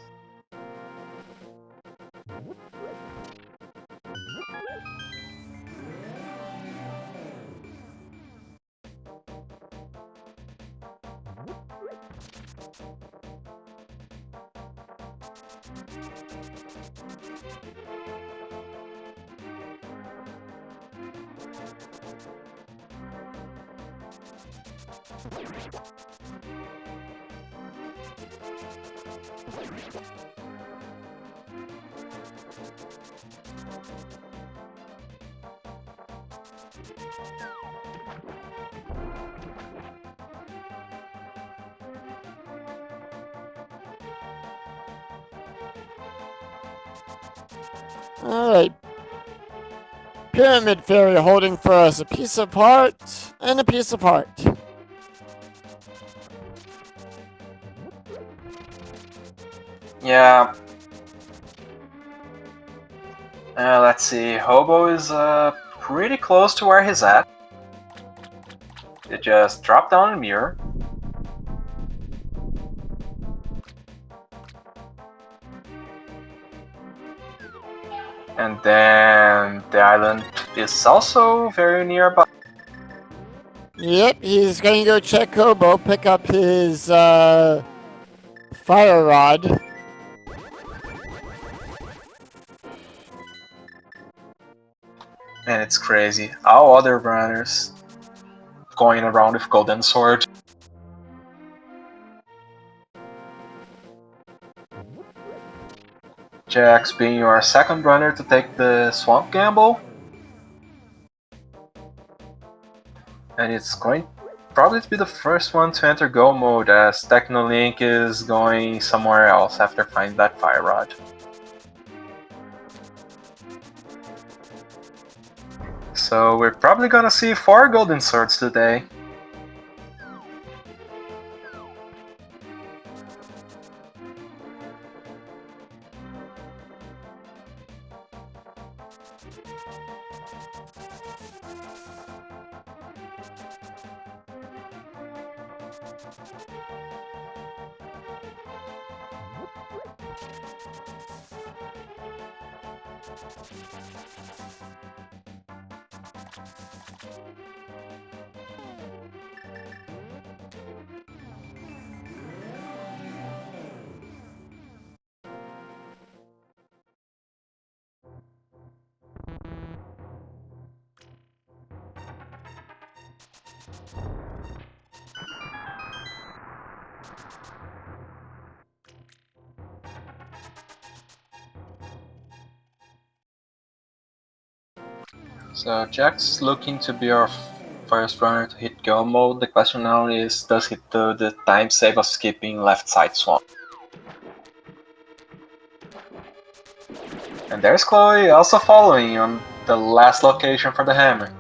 Alright. Pyramid Fairy holding for us a piece of heart and a piece of heart. Yeah. Let's see, Hobo is pretty close to where he's at. They just drop down a mirror. And then the island is also very nearby. Yep, he's going to go check Hobo, pick up his fire rod. And it's crazy. All other runners going around with Golden Sword. Jax being your second runner to take the Swamp Gamble. And it's going probably to be the first one to enter Go mode, as Technolink is going somewhere else after finding that Fire Rod. So we're probably gonna see 4 golden swords today. So Jack's looking to be our first runner to hit go mode. The question now is, does he do the time save of skipping left side swamp? And there's Chloe also following on the last location for the hammer.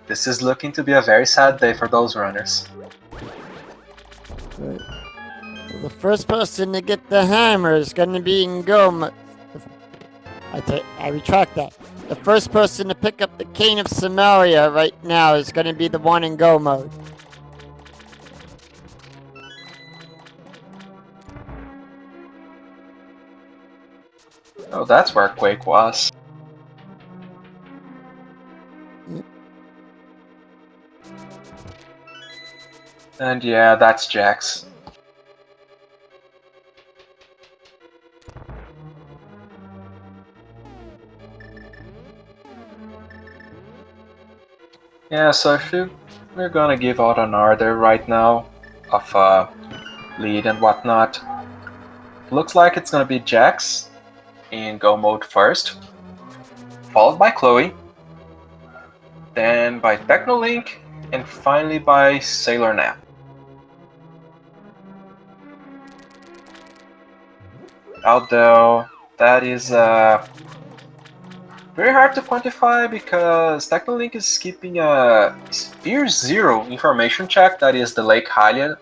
This is looking to be a very sad day for those runners. Right. Well, the first person to get the hammer is going to be in go mode. I retract that. The first person to pick up the Cane of Samaria right now is going to be the one in go mode. Oh, that's where Quake was. And yeah, that's Jack's. Yeah, so if we're gonna give out an order right now of lead and whatnot, looks like it's gonna be Jax in go mode first, followed by Chloe, then by Technolink, and finally by Sailor Nap. Although that is very hard to quantify because Technolink is skipping a Sphere Zero information check, that is the Lake Hylia.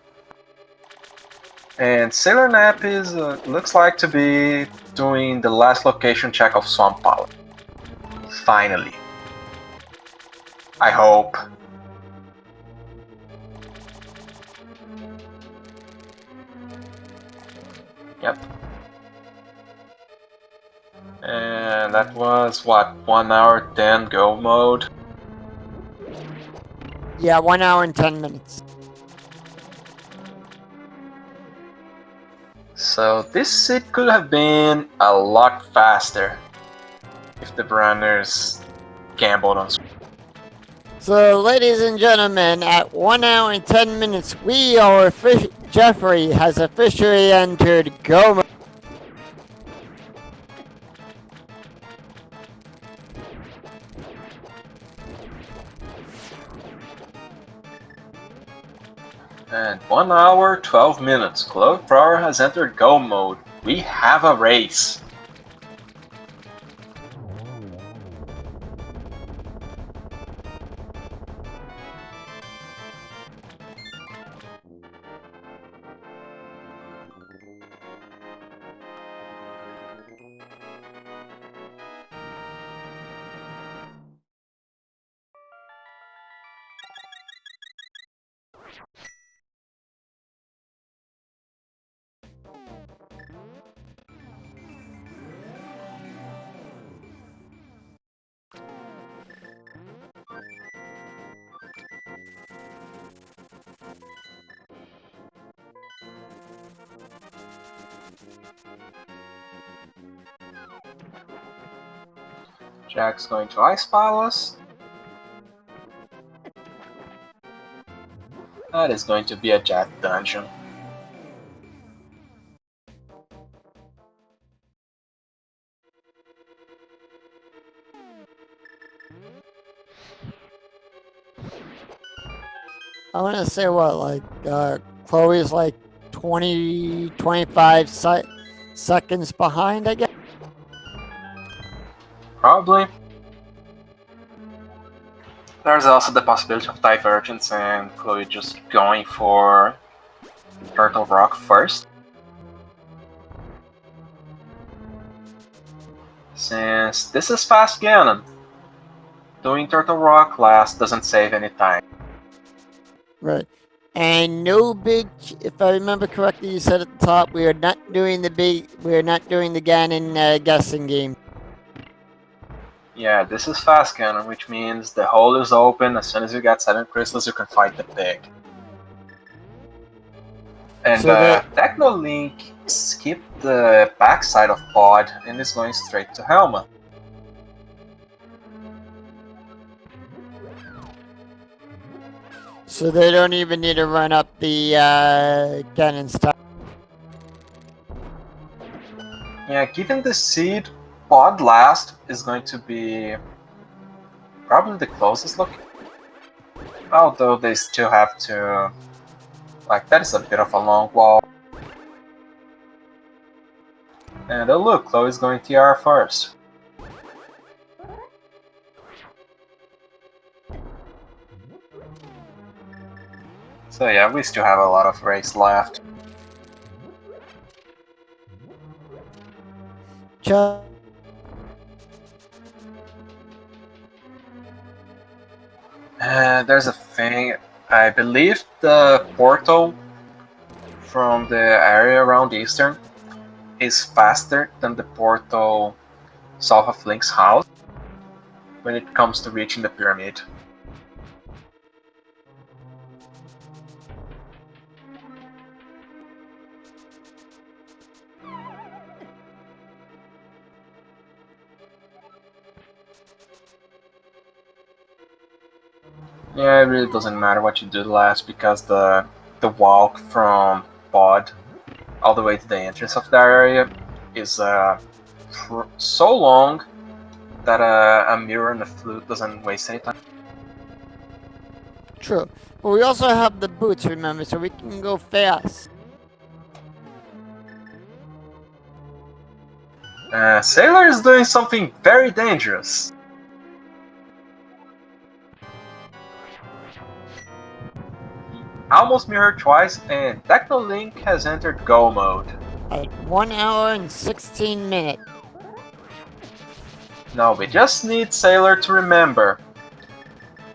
And Sailor Nap is looks like to be doing the last location check of Swamp Power. Finally. I hope. Yep. And that was what, 1 hour 10 go mode? Yeah, 1 hour and 10 minutes. So this it could have been a lot faster if the runners gambled on. So, ladies and gentlemen, at 1 hour and 10 minutes, Jeffrey has officially entered go mode. And 1 hour 12 minutes, Cloud Power has entered go mode. We have a race. Jack's going to Ice Palace. That is going to be a Jack dungeon. I want to say what, like, Chloe's like 20, 25 seconds behind, I guess. Probably. There's also the possibility of Divergence and Chloe just going for Turtle Rock first. Since this is fast Ganon, doing Turtle Rock last doesn't save any time. Right. And no big, if I remember correctly, you said at the top, we are not doing the Ganon guessing game. Yeah, this is fast Ganon, which means the hole is open. As soon as you get 7 crystals, you can fight the pig. And So Techno Link skipped the backside of Pod and is going straight to Helma. So they don't even need to run up the Ganon's top. Yeah, given the seed, Pod last is going to be probably the closest look. Although they still have to... Like, that is a bit of a long wall. And oh look, Chloe's going TR first. So yeah, we still have a lot of race left. There's a thing, I believe the portal from the area around Eastern is faster than the portal south of Link's house when it comes to reaching the pyramid. Yeah, it really doesn't matter what you do last because the walk from Pod all the way to the entrance of that area is so long that a mirror and a flute doesn't waste any time. True. But we also have the boots, remember, so we can go fast. Sailor is doing something very dangerous. Almost mirrored twice, and Techno Link has entered Go mode. At 1 hour and 16 minutes. Now we just need Sailor to remember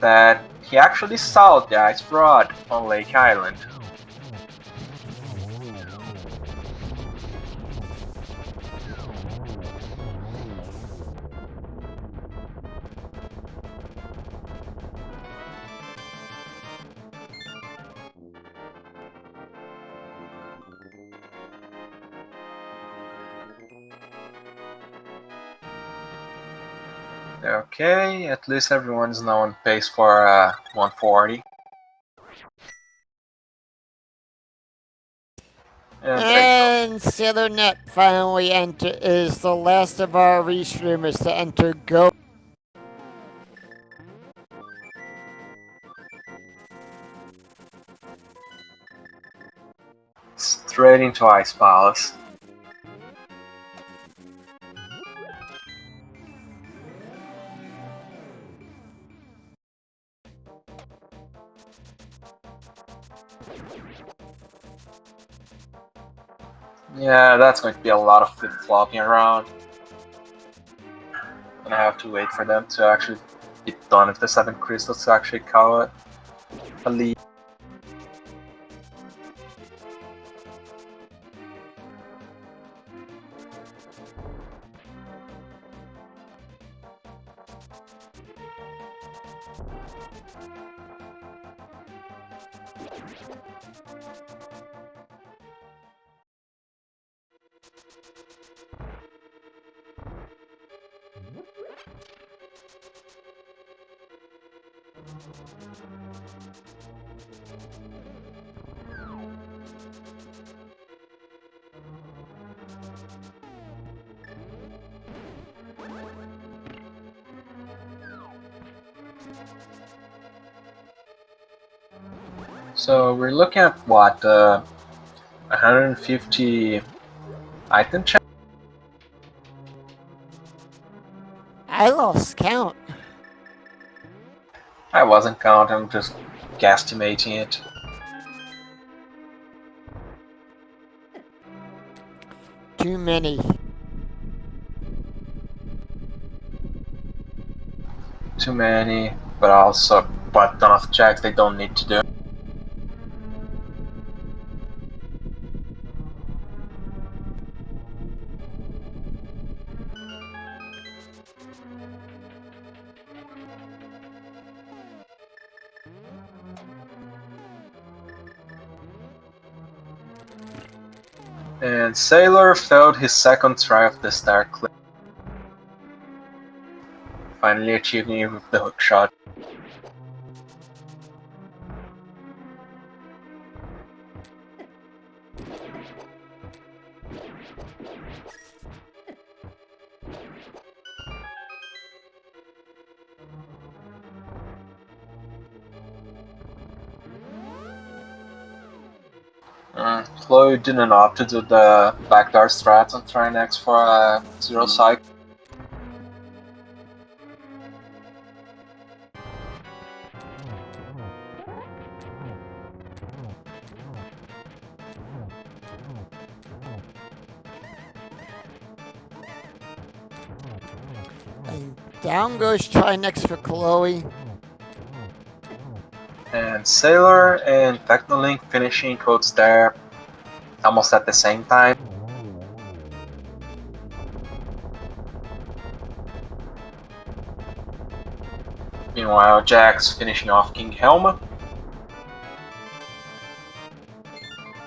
that he actually saw the ice rod on Lake Island. Okay, at least everyone's now on pace for 140. And Sailor Net finally is the last of our restreamers to enter Go. Straight into Ice Palace. Yeah, that's going to be a lot of flip-flopping around. And I have to wait for them to actually be done with the 7 crystals to actually call it a lead. So we're looking at what, 150 item check? I lost count. I wasn't counting, I'm just guesstimating it. Too many. Too many, but also a ton of checks they don't need to do. And Sailor failed his second try of the star clip, finally achieving it with the hook shot. Chloe didn't opt to do the backdoor strat and try next for a zero cycle. And down goes try next for Chloe. And Sailor and Technolink finishing codes there almost at the same time. Meanwhile, Jax finishing off King Helma.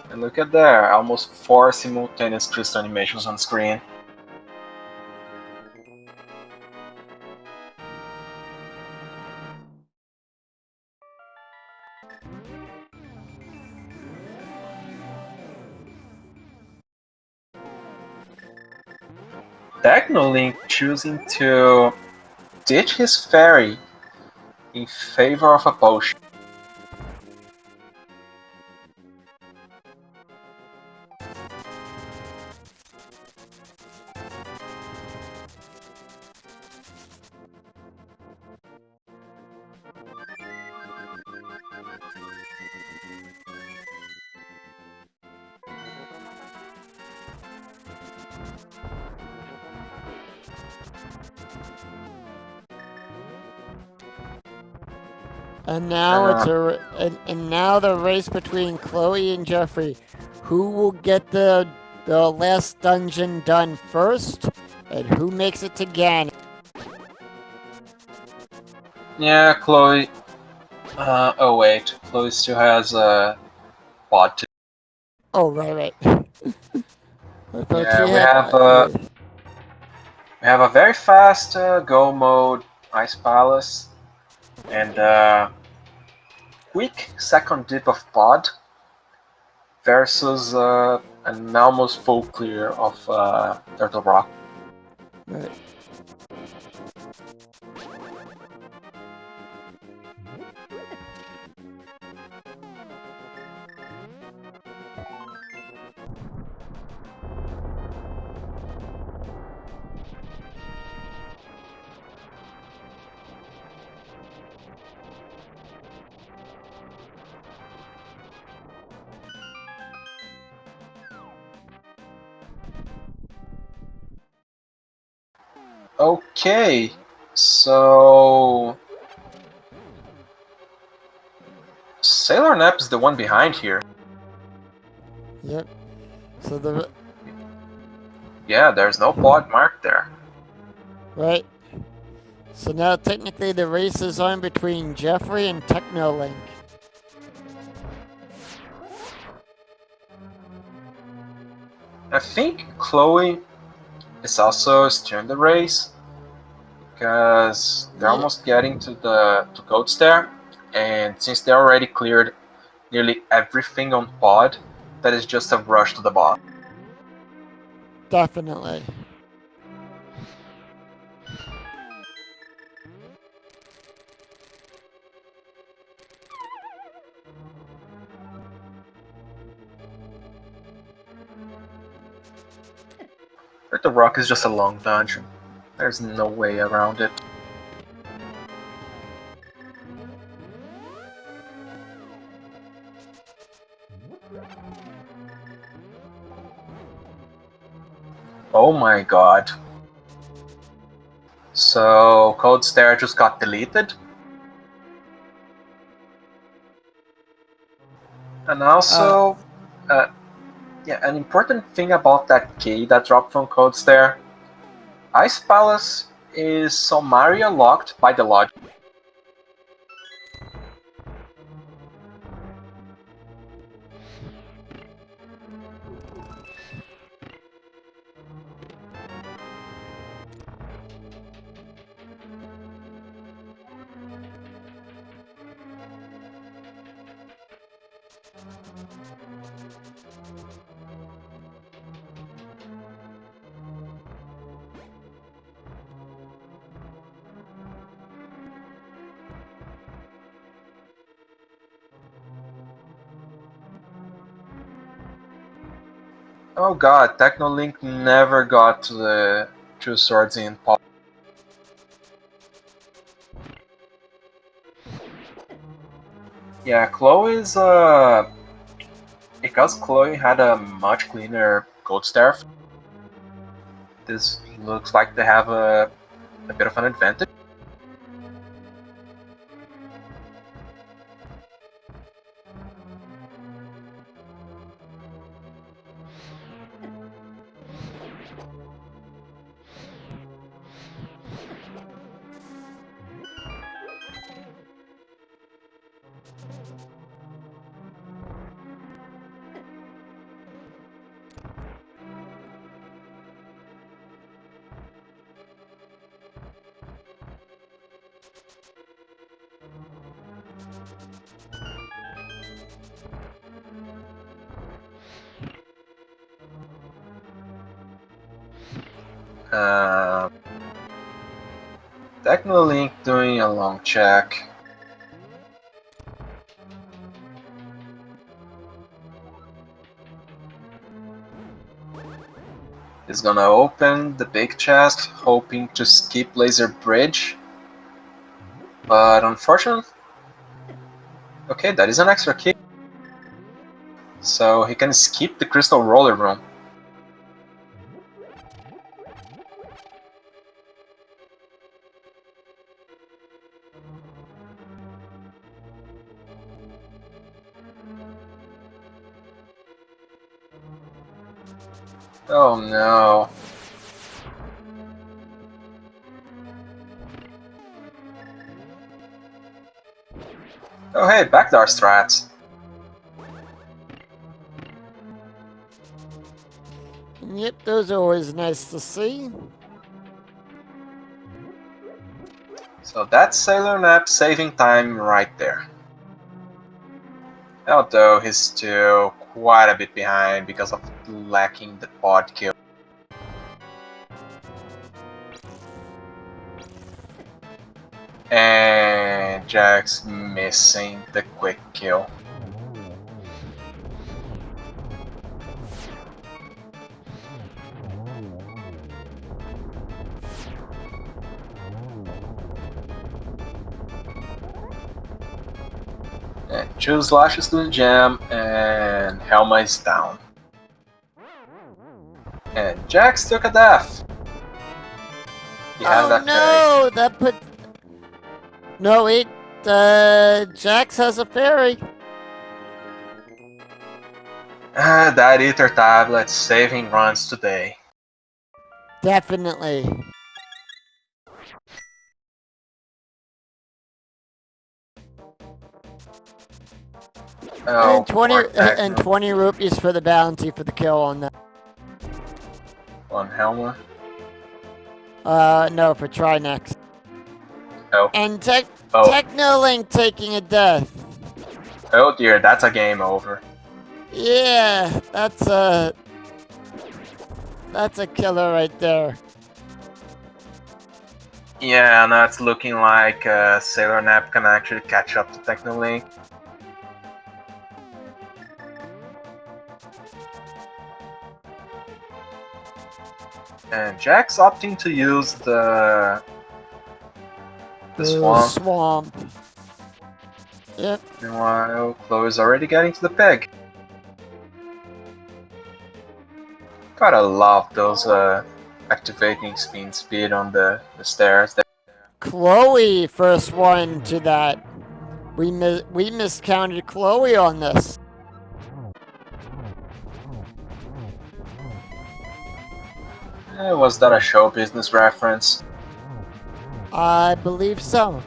And look at there, almost 4 simultaneous crystal animations on screen. Technolink choosing to ditch his fairy in favor of a potion. And now and now the race between Chloe and Jeffrey. Who will get the last dungeon done first, and who makes it to Ganon? Yeah, Chloe. Oh wait, Chloe still has a pod to. Oh, right. I thought Yeah, she we had. have we have a very fast go mode Ice Palace and quick second dip of pod versus an almost full clear of Turtle Rock. Right. Okay, so Sailor Nap is the one behind here. Yep. So Yeah, there's no pod marked there. right. So now technically the race is on between Jeffrey and Technolink. I think Chloe is also steering the race because they're Yeah, almost getting to the codes there, and since they already cleared nearly everything on pod, that is just a rush to the boss. definitely. The rock is just a long dungeon. There's no way around it. Oh my god. So, Code Stare just got deleted? And also, yeah, an important thing about that key that dropped from Code Stare, Ice Palace is Somaria locked by the logic. Oh god, Technolink never got to the True Swords in Pop. Yeah, Chloe's because Chloe had a much cleaner Gold Staff, this looks like they have a bit of an advantage. Technolink doing a long check. He's gonna open the big chest, hoping to skip Laser Bridge. But unfortunately... Okay, that is an extra key. So he can skip the Crystal Roller Room. Oh no. Oh hey, backdoor strats. Yep, those are always nice to see. So that's Sailor Nap saving time right there. Although he's still quite a bit behind because of lacking the pod kill. And Jack's missing the quick kill. And choose lashes to the jam, and Helma is down. And Jax took a death. He has that no, that put... No, wait, Jax has a fairy. That Ether tablet saving runs today. Definitely. Oh, and 20 rupees for the bounty for the kill on that. On Helma? No, for try next. Oh. And Technolink taking a death. Oh dear, that's a game over. Yeah, that's a killer right there. Yeah, now it's looking like Sailor Nap can actually catch up to Technolink. And Jack's opting to use the swamp. Swamp. Yep. Meanwhile, Chloe's already getting to the peg. Gotta love those activating spin speed on the stairs. Chloe first one to that. We miscounted Chloe on this. Was that a show business reference? I believe so.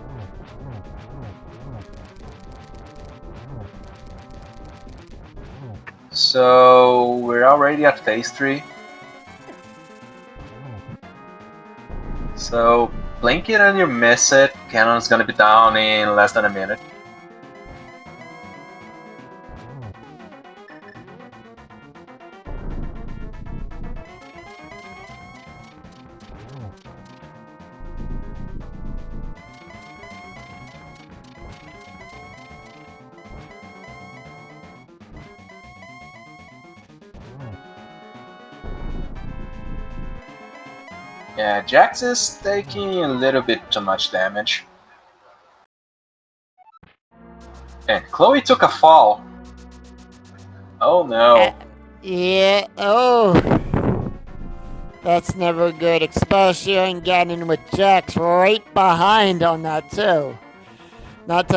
So we're already at phase 3. So blink it and you miss it. Ganon's gonna be down in less than a minute. Yeah, Jax is taking a little bit too much damage. And Chloe took a fall. Oh no. Yeah, oh. That's never good, especially on Ganon with Jax right behind on that too. Not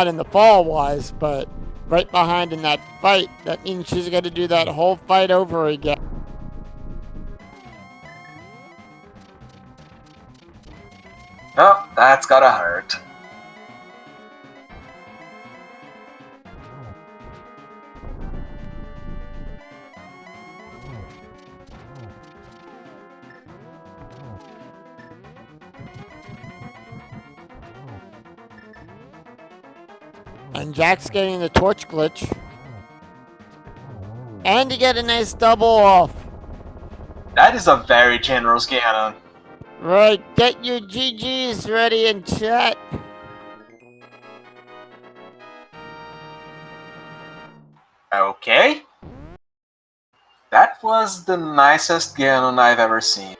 in the fall wise, but right behind in that fight. That means she's got to do that whole fight over again. Oh, that's gotta hurt. And Jack's getting the torch glitch. And you get a nice double off. That is a very generous Ganon. Right, get your GGs ready in chat. Okay. That was the nicest Ganon I've ever seen.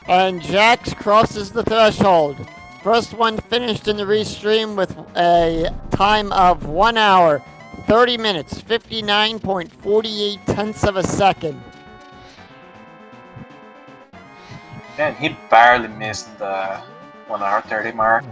And Jax crosses the threshold. First one finished in the restream with a time of 1 hour, 30 minutes, 59.48 tenths of a second. And he barely missed the 1 hour 30 mark.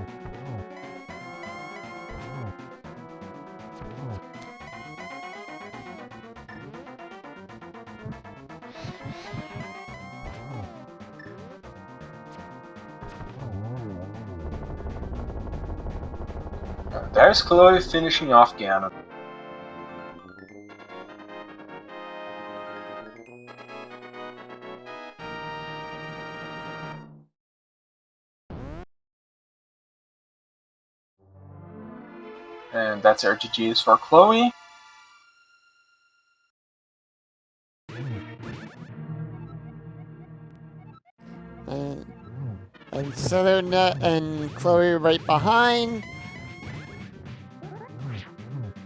There's Chloe finishing off Ganon. And that's our GG's for Chloe. And Southern and Chloe right behind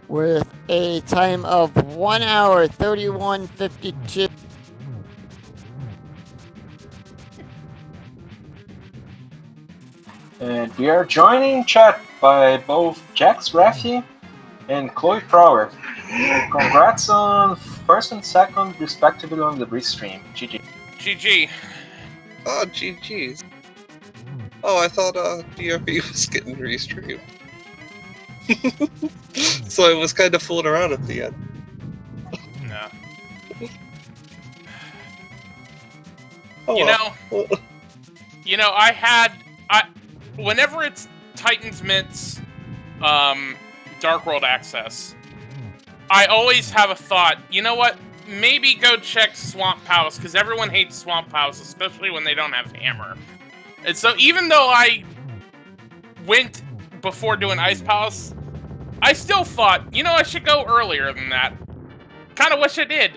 with a time of 1 hour 31.52. And we are joining chat by both Jax Raffi and Chloe Prower. Congrats on first and second respectively on the restream. GG. GG. Oh, GG's. Oh, I thought DRB was getting restreamed. So I was kind of fooling around at the end. No. Oh, You know, whenever it's Titans Mints, Dark World Access, I always have a thought, you know what? Maybe go check Swamp Palace, because everyone hates Swamp Palace, especially when they don't have Hammer. And so even though I went before doing Ice Palace, I still thought, you know, I should go earlier than that. Kind of wish I did.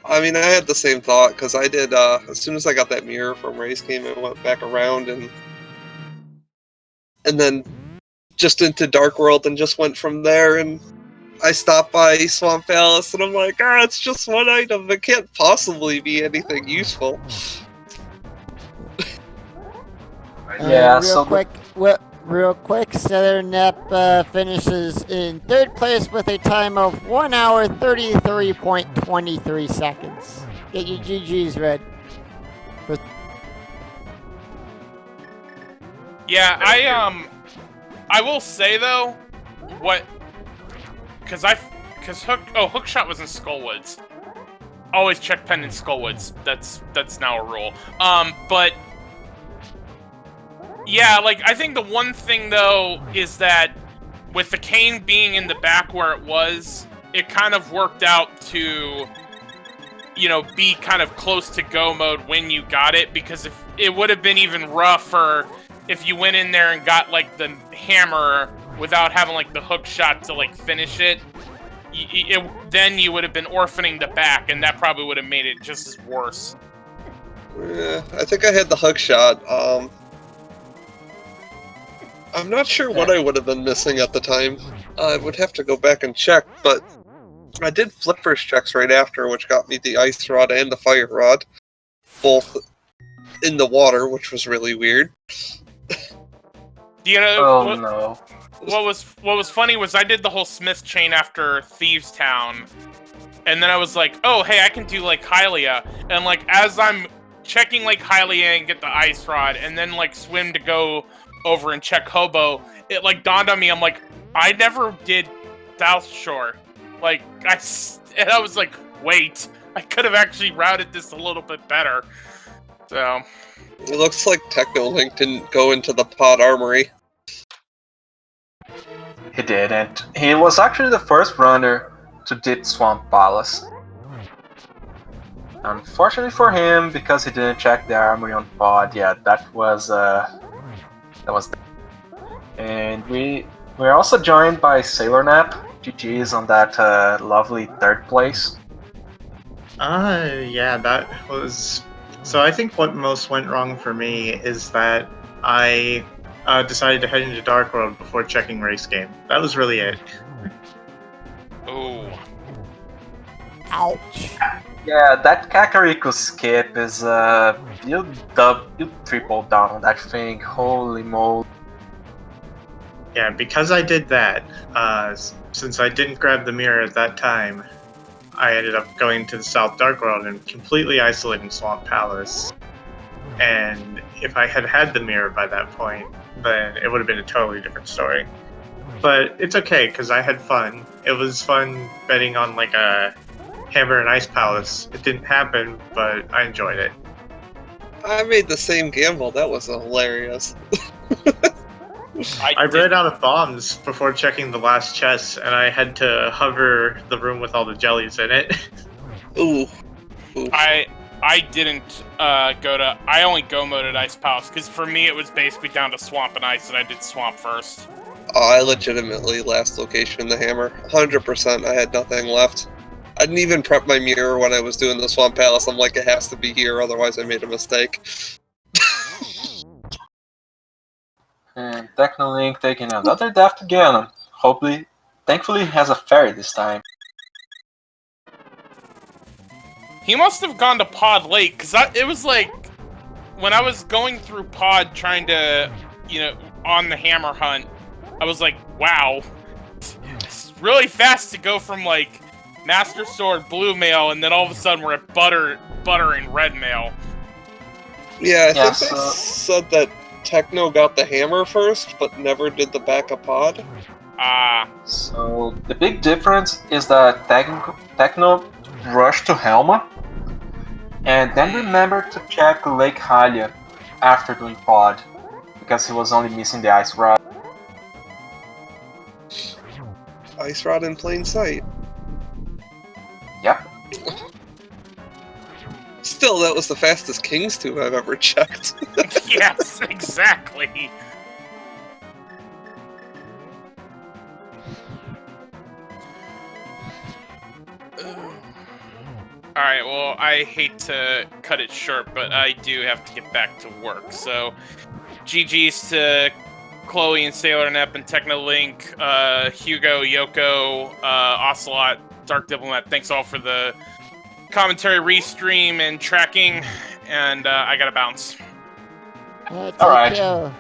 I mean, I had the same thought, because I did, as soon as I got that mirror from Race Game, I went back around and then just into Dark World and just went from there, and I stopped by Swamp Palace and I'm like, it's just one item. It can't possibly be anything useful. Yeah, real quick, Southern Nap finishes in third place with a time of 1 hour 33.23 seconds. Get your GGs, Red. Yeah, I will say though, because Hookshot was in Skullwoods. Always check pen in Skullwoods. That's now a rule. But yeah, like I think the one thing though is that with the cane being in the back where it was, it kind of worked out to, be kind of close to go mode when you got it, because if it would have been even rougher if you went in there and got like the hammer without having like the hook shot to like finish it, then you would have been orphaning the back, and that probably would have made it just as worse. Yeah, I think I had the hook shot. I'm not sure what I would have been missing at the time. I would have to go back and check, but I did flip first checks right after, which got me the ice rod and the fire rod, both in the water, which was really weird. No. What was funny was I did the whole Smith chain after Thieves Town, and then I was like, oh hey, I can do like Hylia, and like as I'm checking like Hylia and get the ice rod, and then like swim to go over and check Hobo, it like dawned on me, I'm like, I never did South Shore. Like I was like, wait, I could have actually routed this a little bit better. So it looks like Technolink didn't go into the pod armory. He didn't. He was actually the first runner to dip Swamp Palace. Unfortunately for him, because he didn't check the armory on pod, yeah, that was. And we're also joined by Sailor Nap. GG's on that lovely third place. Yeah, that was... So I think what most went wrong for me is that I decided to head into Dark World before checking race game. That was really it. oh. Ouch. Yeah, that Kakariko skip is you triple down on that thing. Holy moly! Yeah, because I did that, since I didn't grab the mirror at that time, I ended up going to the South Dark World and completely isolating Swamp Palace. And if I had had the mirror by that point, then it would have been a totally different story. But it's okay, because I had fun. It was fun betting on like a Hammer and Ice Palace. It didn't happen, but I enjoyed it. I made the same gamble. That was hilarious. I ran out of bombs before checking the last chest, and I had to hover the room with all the jellies in it. Ooh. I didn't I only go-moded Ice Palace, because for me it was basically down to Swamp and Ice, and I did Swamp first. Oh, I legitimately last location in the Hammer. 100%. I had nothing left. I didn't even prep my mirror when I was doing the Swamp Palace. I'm like, it has to be here, otherwise I made a mistake. And Technolink taking another death to Ganon. Thankfully, he has a fairy this time. He must have gone to Pod late, because it was like, when I was going through Pod trying to, on the Hammer hunt, I was like, wow, it's really fast to go from like Master Sword Blue Mail, and then all of a sudden we're at Butter and Red Mail. Yeah, I think they said that Techno got the Hammer first, but never did the backup pod. So the big difference is that Techno rushed to Helma, and then remembered to check Lake Hylia after doing pod, because he was only missing the Ice Rod. Ice Rod in plain sight. Yep. Still, that was the fastest King's Tube I've ever checked. Yes, exactly. Alright, well, I hate to cut it short, but I do have to get back to work, so GG's to Chloe and Sailor Nep and Technolink, Hugo, Yoko, Ocelot, Dark Diplomat. Thanks all for the commentary, restream, and tracking. And I gotta bounce. Take Alright. care.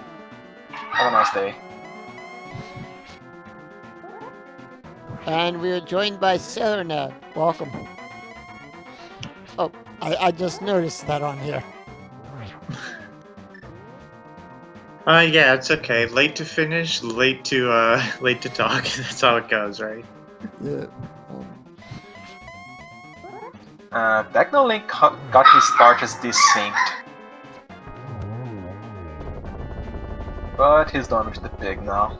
Have a nice day. And we are joined by Sailor Ned. Welcome. Oh, I just noticed that on here. Yeah, it's okay. Late to finish, late to talk. That's how it goes, right? Yeah. Technolink got his starters desynced. But he's done with the pig now.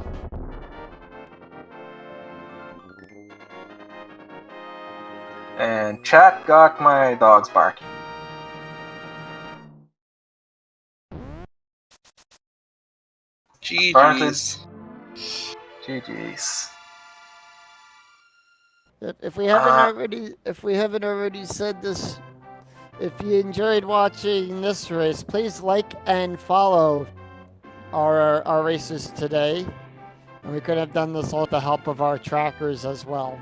And chat got my dogs barking. GG's. GG's. If we haven't already said this, if you enjoyed watching this race, please like and follow our races today. And we could have done this all with the help of our trackers as well.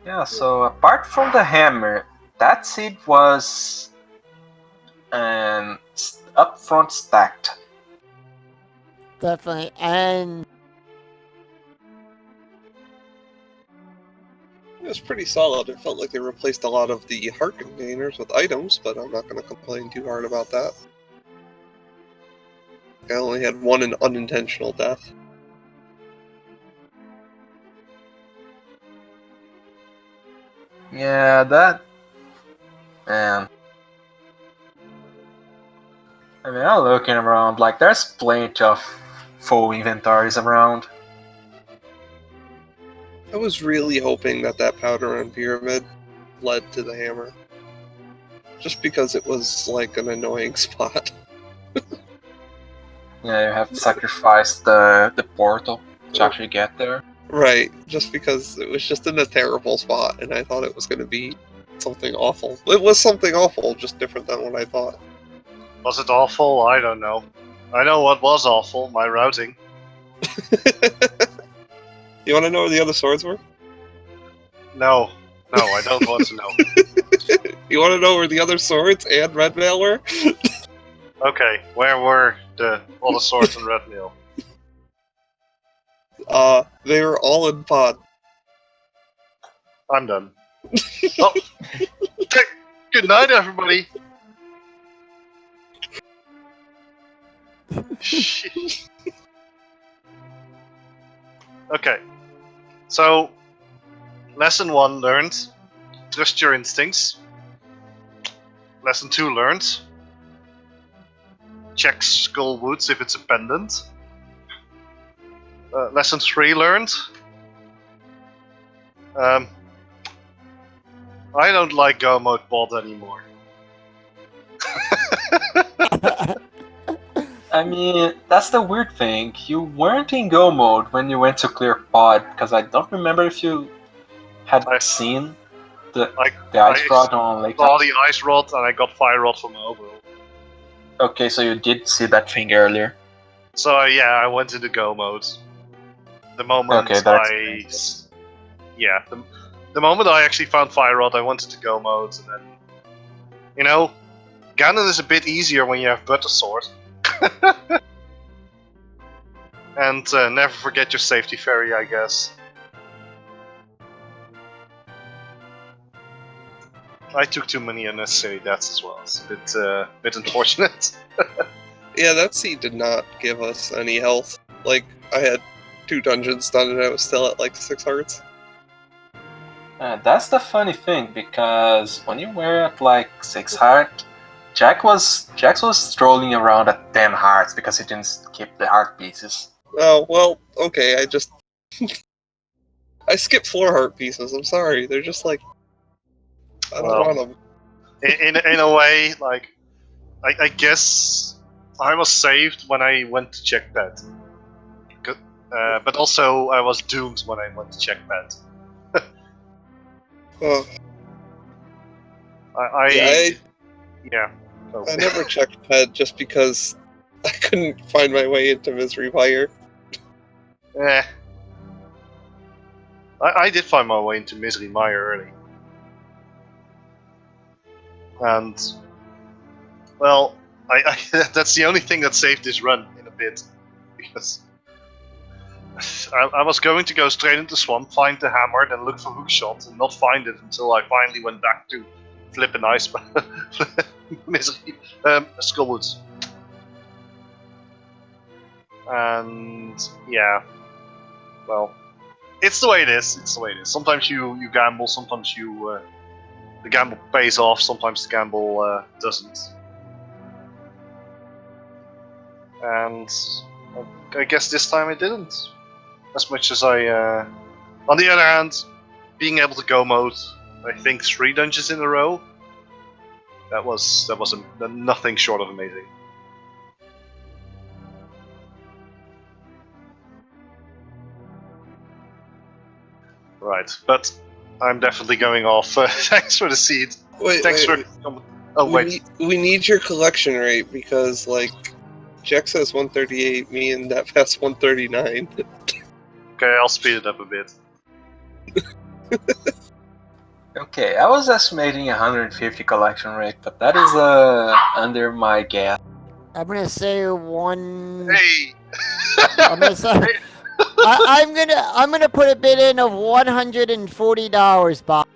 Yeah, so apart from the hammer, that seed was up front stacked. Definitely. And It was pretty solid. It felt like they replaced a lot of the heart containers with items, but I'm not going to complain too hard about that. I only had one unintentional death. Yeah, that... Man. I mean, I'm looking around, like, there's plenty of full inventories around. I was really hoping that powder and pyramid led to the hammer. Just because it was, like, an annoying spot. Yeah, you have to sacrifice the portal to actually get there. Right, just because it was just in a terrible spot, and I thought it was going to be something awful. It was something awful, just different than what I thought. Was it awful? I don't know. I know what was awful, my routing. You want to know where the other swords were? No, I don't want to know. You want to know where the other swords and red mail were? Okay, where were all the swords in red mail? They were all in pod. I'm done. Oh. Good night, everybody. Shit. Okay, so lesson 1 learned: trust your instincts. Lesson 2 learned: check skull woods if it's a pendant. Lesson 3 learned: I don't like Go Mode Pod anymore. I mean, that's the weird thing. You weren't in go mode when you went to clear pod, because I don't remember if you had seen the ice rod on Lake. I saw the ice rod and I got fire rod from Obo. Okay, so you did see that thing earlier. So yeah, I went into go mode. The moment the moment I actually found fire rod, I went into go mode, and then, Ganon is a bit easier when you have butter sword. And never forget your safety fairy, I guess. I took too many unnecessary deaths as well. It's a bit unfortunate. Yeah, that seed did not give us any health. Like, I had 2 dungeons done and I was still at like 6 hearts. That's the funny thing, because when you were at like 6 heart, Jax was strolling around at 10 hearts because he didn't keep the heart pieces. Oh, well, okay, I just... I skipped 4 heart pieces, I'm sorry. They're just like... I don't want them. In a way, like, I guess I was saved when I went to check that. But also, I was doomed when I went to check pet. Oh, Yeah. Oh. I never checked ped just because I couldn't find my way into Misery Wire. Eh. I did find my way into Misery Mire early. And, well, I that's the only thing that saved this run in a bit. Because I was going to go straight into Swamp, find the hammer, then look for hookshot, and not find it until I finally went back to Flippin' Ice Misery Skullwoods. And yeah, well, it's the way it is. It's the way it is. Sometimes you gamble. Sometimes the gamble pays off. Sometimes the gamble doesn't. And I guess this time it didn't. As much as I. On the other hand, being able to go mode, I think 3 dungeons in a row. That was nothing short of amazing. Right, but I'm definitely going off. Thanks for the seed. Wait, Thanks wait, for. Oh wait. we need your collection rate because, like, Jack says 138, me and that pass 139. Okay, I'll speed it up a bit. Okay, I was estimating 150 collection rate, but that is under my guess. I'm gonna say one. Hey. I'm gonna say. I'm gonna put a bid in of $140, Bob.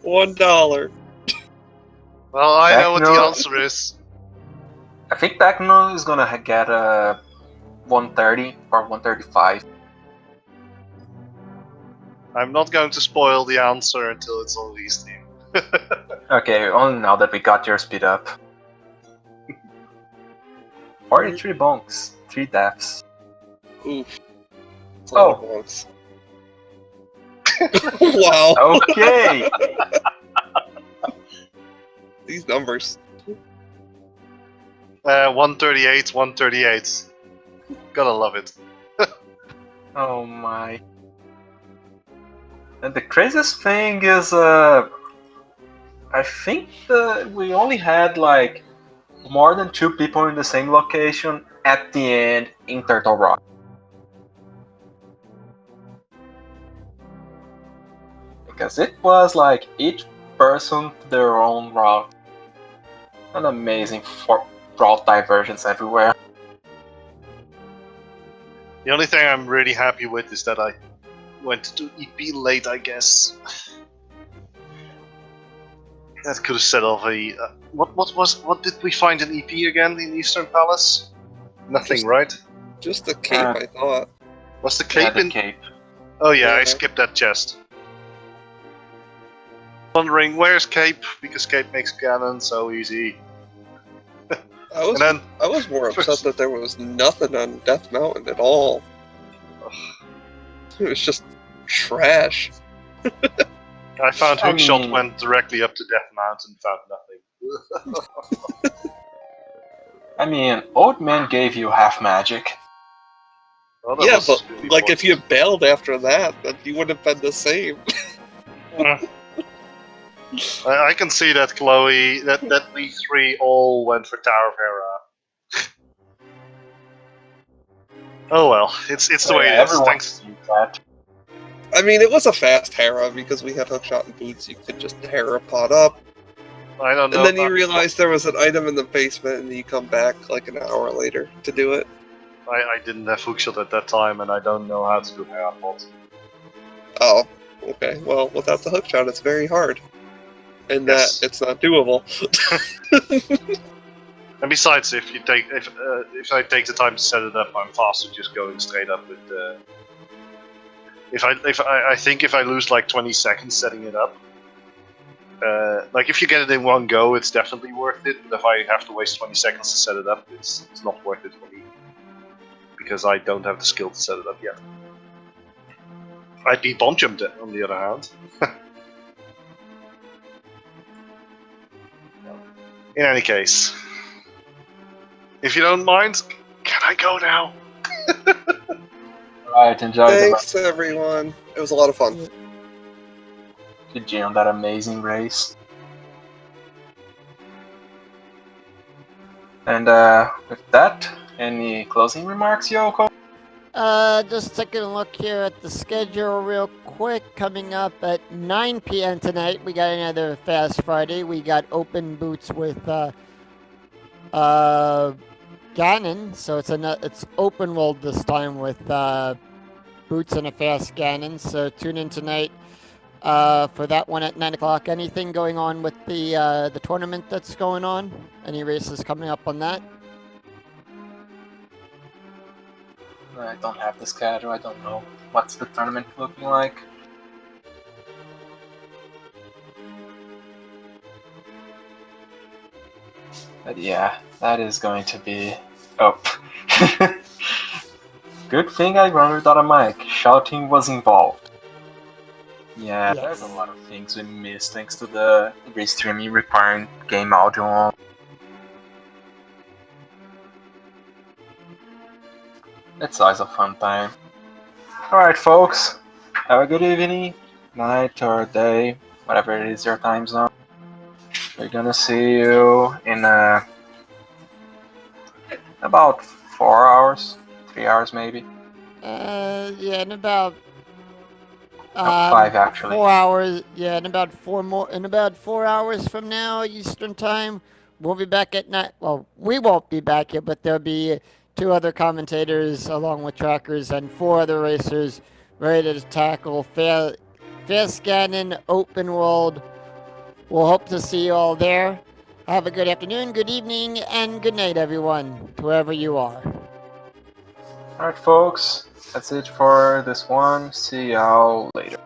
$1. Well, I know what the Techno- answer is. I think Ganon is gonna get 130 or 135. I'm not going to spoil the answer until it's on Lee's team. Okay, only now that we got your speed up. 43 bonks, 3 deaths. Oof. That's a lot of bonks. Wow. Okay! These numbers. 138, 138. Gotta love it. Oh my. And the craziest thing is, I think we only had like more than 2 people in the same location at the end in Turtle Rock. Because it was like each person their own route. An amazing route divergence everywhere. The only thing I'm really happy with is that I went to EP late, I guess. That could have set off a. What did we find in EP again in Eastern Palace? Nothing, right? Just the cape, I thought. Was the cape the in? cape. Oh yeah, I Yeah. skipped that chest. Wondering where's Cape, because Cape makes Ganon so easy. I was And then I was more upset that there was nothing on Death Mountain at all. It was just trash. I found I Hookshot mean- went directly up to Death Mountain, found nothing. I mean, Old Man gave you half magic. Well, that Yeah, was but really like if you important. bailed after that, then you would have been the same. I can see that Chloe, that we 3 all went for Tower of Hera. Oh well, it's the way it is. Everyone Thanks. sees that. I mean, it was a fast Hera because we had Hookshot and boots. You could just Hera pot up, I don't know. and then you realize there was an item in the basement, and you come back like an hour later to do it. I didn't have Hookshot at that time, and I don't know how to do Hera pot. Oh, okay. Well, without the Hookshot, it's very hard, and Yes. that it's not doable. And besides, if I take the time to set it up, I'm faster just going straight up with the. I think if I lose like 20 seconds setting it up, like if you get it in one go, it's definitely worth it. But if I have to waste 20 seconds to set it up, it's not worth it for me because I don't have the skill to set it up yet. I'd be bomb jumped on the other hand. In any case, if you don't mind, Can I go now? Alright, enjoy Thanks, everyone. It was a lot of fun. the GG on that amazing race. And with that, any closing remarks, Yoko? Just taking a look here at the schedule real quick. Coming up at 9 p.m. tonight, we got another Fast Friday. We got open boots with Ganon, so it's open world this time with boots and a fast Ganon. So tune in tonight for that one at 9 o'clock. Anything going on with the tournament that's going on? Any races coming up on that? I don't have the schedule, I don't know. What's the tournament looking like? But yeah, that is going to be... Oh. Good thing I run without a mic. Shouting was involved. Yeah, Yes. there's a lot of things we missed thanks to the restreaming requiring game audio on. It's always a fun time. Alright folks, have a good evening, night or day, whatever it is your time zone. We're gonna see you in about 4 hours, 3 hours maybe. Yeah, in about 5 actually. 4 hours. Yeah, in about 4 hours from now Eastern time, we'll be back at night. Well, we won't be back here, but there'll be 2 other commentators along with trackers and 4 other racers ready to tackle Fast Ganon Open World. We'll hope to see you all there. Have a good afternoon, good evening, and good night, everyone, wherever you are. Alright folks, that's it for this one. See y'all later.